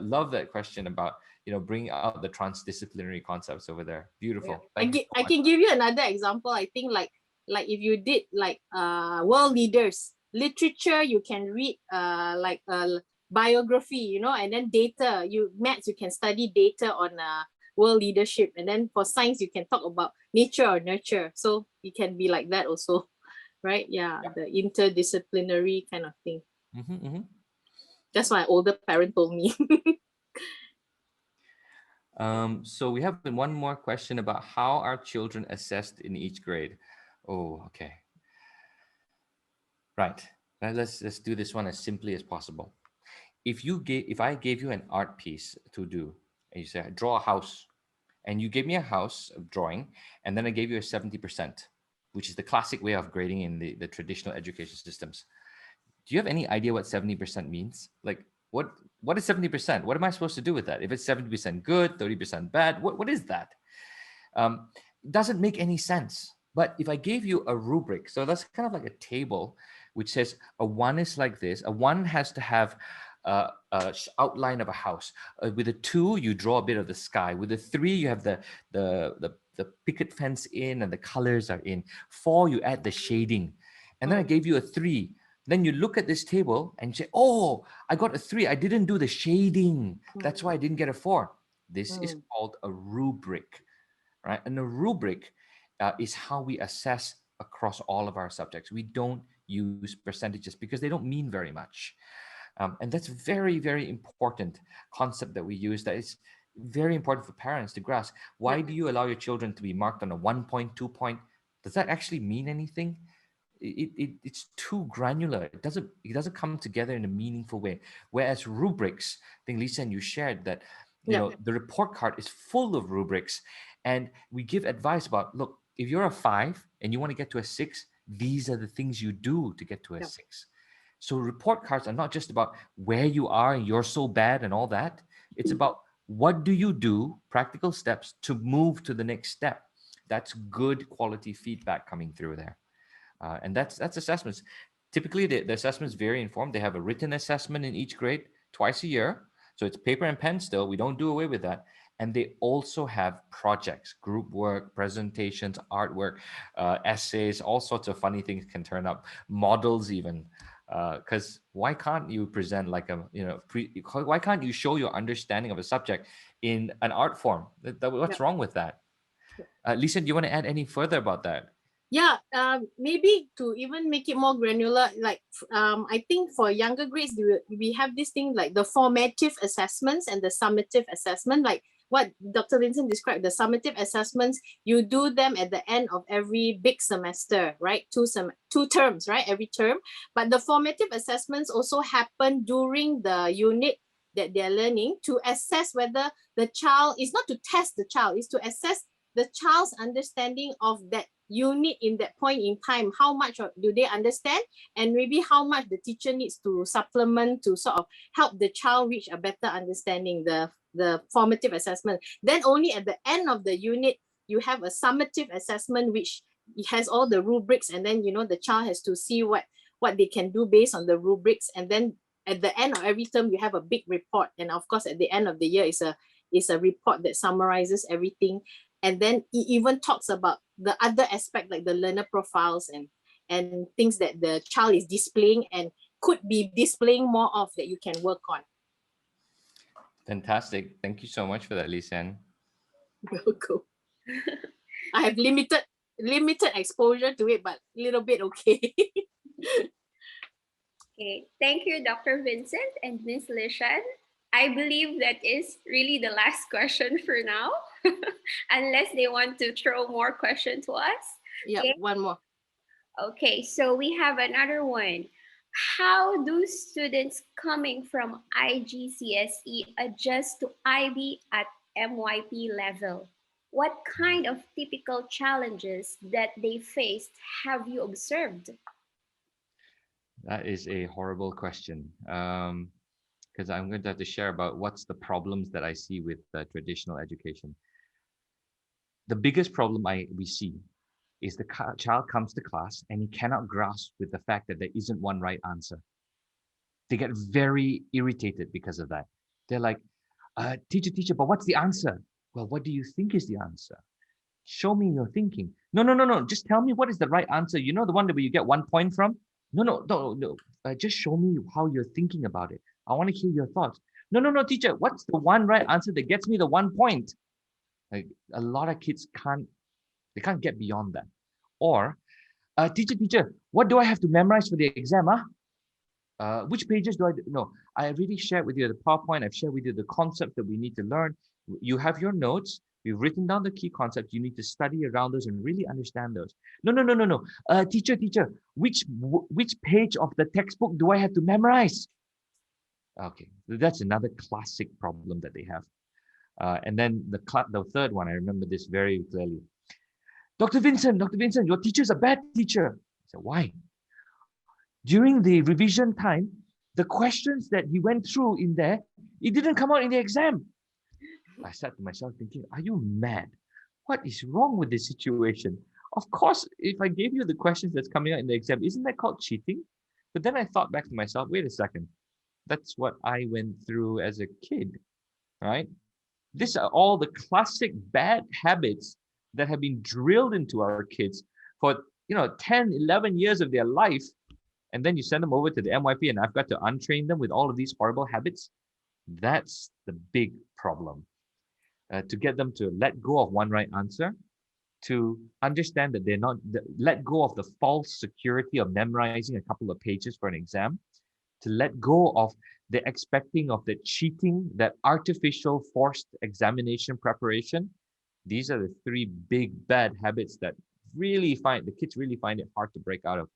Love that question about, bringing out the transdisciplinary concepts over there. Beautiful. I can give you another example. I think like if you did world leaders, literature, you can read biography, and then data, maths, you can study data on world leadership. And then for science, you can talk about nature or nurture. So it can be like that also, right? Yeah. The interdisciplinary kind of thing. That's what my older parent told me. So we have one more question about how are children assessed in each grade? Oh, okay. Right. Let's do this one as simply as possible. If I gave you an art piece to do, and you say, draw a house, and you gave me a house drawing, and then I gave you a 70%, which is the classic way of grading in the traditional education systems. Do you have any idea what 70% means? Like, what is 70%? What am I supposed to do with that? If it's 70% good, 30% bad, what is that? It doesn't make any sense. But if I gave you a rubric, so that's kind of like a table, which says a 1 is like this. A 1 has to have outline of a house. With a 2, you draw a bit of the sky. With a 3, you have the picket fence in and the colors are in. 4, you add the shading. And then I gave you a 3. Then you look at this table and you say, oh, I got a 3. I didn't do the shading. That's why I didn't get a 4. This is called a rubric, right? And a rubric is how we assess across all of our subjects. We don't use percentages because they don't mean very much. And that's very, very important concept that we use that is very important for parents to grasp. Why do you allow your children to be marked on a 1 point, 2 point? Does that actually mean anything? It's too granular. It doesn't come together in a meaningful way. Whereas rubrics, I think Lisa and you shared that, the report card is full of rubrics, and we give advice about, look, if you're a 5 and you want to get to a 6, these are the things you do to get to a 6. So report cards are not just about where you are and you're so bad and all that. It's about what do you do, practical steps to move to the next step. That's good quality feedback coming through there. And that's assessments. Typically, the assessments very informed. They have a written assessment in each grade twice a year. So it's paper and pen still. We don't do away with that. And they also have projects, group work, presentations, artwork, essays, all sorts of funny things can turn up, models even. Because why can't you present like why can't you show your understanding of a subject in an art form? What's wrong with that? Lisa, do you want to add any further about that? Yeah, maybe to even make it more granular, like I think for younger grades, we have this thing like the formative assessments and the summative assessment, like what Dr. Vincent described. The summative assessments, you do them at the end of every big semester, right? Two terms, right? Every term. But the formative assessments also happen during the unit that they're learning, to assess whether the child is not to test the child, is to assess the child's understanding of that unit in that point in time. How much do they understand, and maybe how much the teacher needs to supplement to sort of help the child reach a better understanding, the formative assessment. Then only at the end of the unit, you have a summative assessment, which it has all the rubrics, and then, you know, the child has to see what they can do based on the rubrics. And then at the end of every term, you have a big report. And of course, at the end of the year, is a report that summarizes everything. And then it even talks about the other aspect, like the learner profiles and things that the child is displaying and could be displaying more of, that you can work on. Fantastic. Thank you so much for that, Lisan. Welcome. I have limited exposure to it, but a little bit okay. Okay, thank you, Dr. Vincent and Ms. Lishan. I believe that is really the last question for now, unless they want to throw more questions to us. Yeah, Okay. one more. Okay, so we have another one. How do students coming from IGCSE adjust to IB at MYP level? What kind of typical challenges that they faced have you observed? That is a horrible question, because I'm going to have to share about what's the problems that I see with traditional education. The biggest problem we see is the child comes to class and he cannot grasp with the fact that there isn't one right answer. They get very irritated because of that. They're like, teacher, but what's the answer? Well, what do you think is the answer? Show me your thinking. No. Just tell me what is the right answer. You know, the one where you get 1 point from? No. Just show me how you're thinking about it. I want to hear your thoughts. No, teacher. What's the one right answer that gets me the 1 point? Like, a lot of kids can't get beyond that. Or, teacher, what do I have to memorize for the exam? Which pages do I do? No, I already shared with you the PowerPoint. I've shared with you the concepts that we need to learn. You have your notes. We've written down the key concepts. You need to study around those and really understand those. No. Teacher, which page of the textbook do I have to memorize? Okay, that's another classic problem that they have. And then the third one, I remember this very clearly. Dr. Vincent, your teacher's a bad teacher. I said, why? During the revision time, the questions that he went through in there, it didn't come out in the exam. I sat to myself thinking, are you mad? What is wrong with this situation? Of course, if I gave you the questions that's coming out in the exam, isn't that called cheating? But then I thought back to myself, wait a second. That's what I went through as a kid, right? These are all the classic bad habits that have been drilled into our kids for 10, 11 years of their life. And then you send them over to the MYP and I've got to untrain them with all of these horrible habits. That's the big problem. To get them to let go of one right answer, to understand that they're not, let go of the false security of memorizing a couple of pages for an exam, to let go of the expecting of the cheating, that artificial forced examination preparation. These are the three big bad habits that the kids really find it hard to break out of.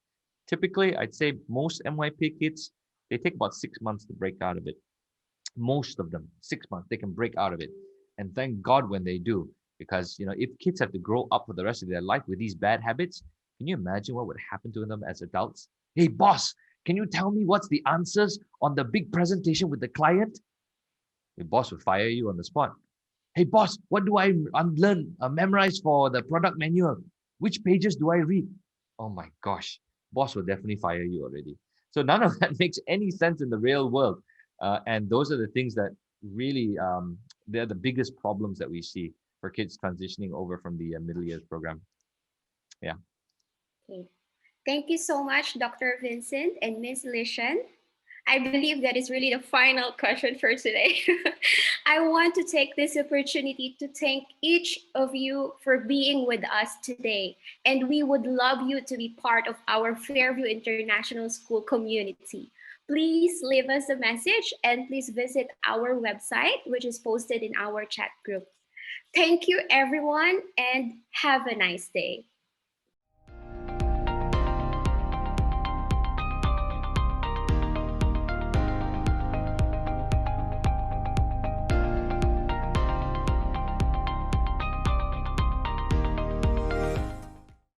Typically, I'd say most MYP kids, they take about 6 months to break out of it. Most of them, 6 months, they can break out of it. And thank God when they do, because if kids have to grow up for the rest of their life with these bad habits, can you imagine what would happen to them as adults? Hey, boss, can you tell me what's the answers on the big presentation with the client? The boss will fire you on the spot. Hey, boss, what do I memorize for the product manual? Which pages do I read? Oh my gosh, boss will definitely fire you already. So none of that makes any sense in the real world. And those are the things that really, they're the biggest problems that we see for kids transitioning over from the middle years program. Yeah. Okay. Thank you so much, Dr. Vincent and Ms. Lishan. I believe that is really the final question for today. I want to take this opportunity to thank each of you for being with us today. And we would love you to be part of our Fairview International School community. Please leave us a message and please visit our website, which is posted in our chat group. Thank you, everyone, and have a nice day.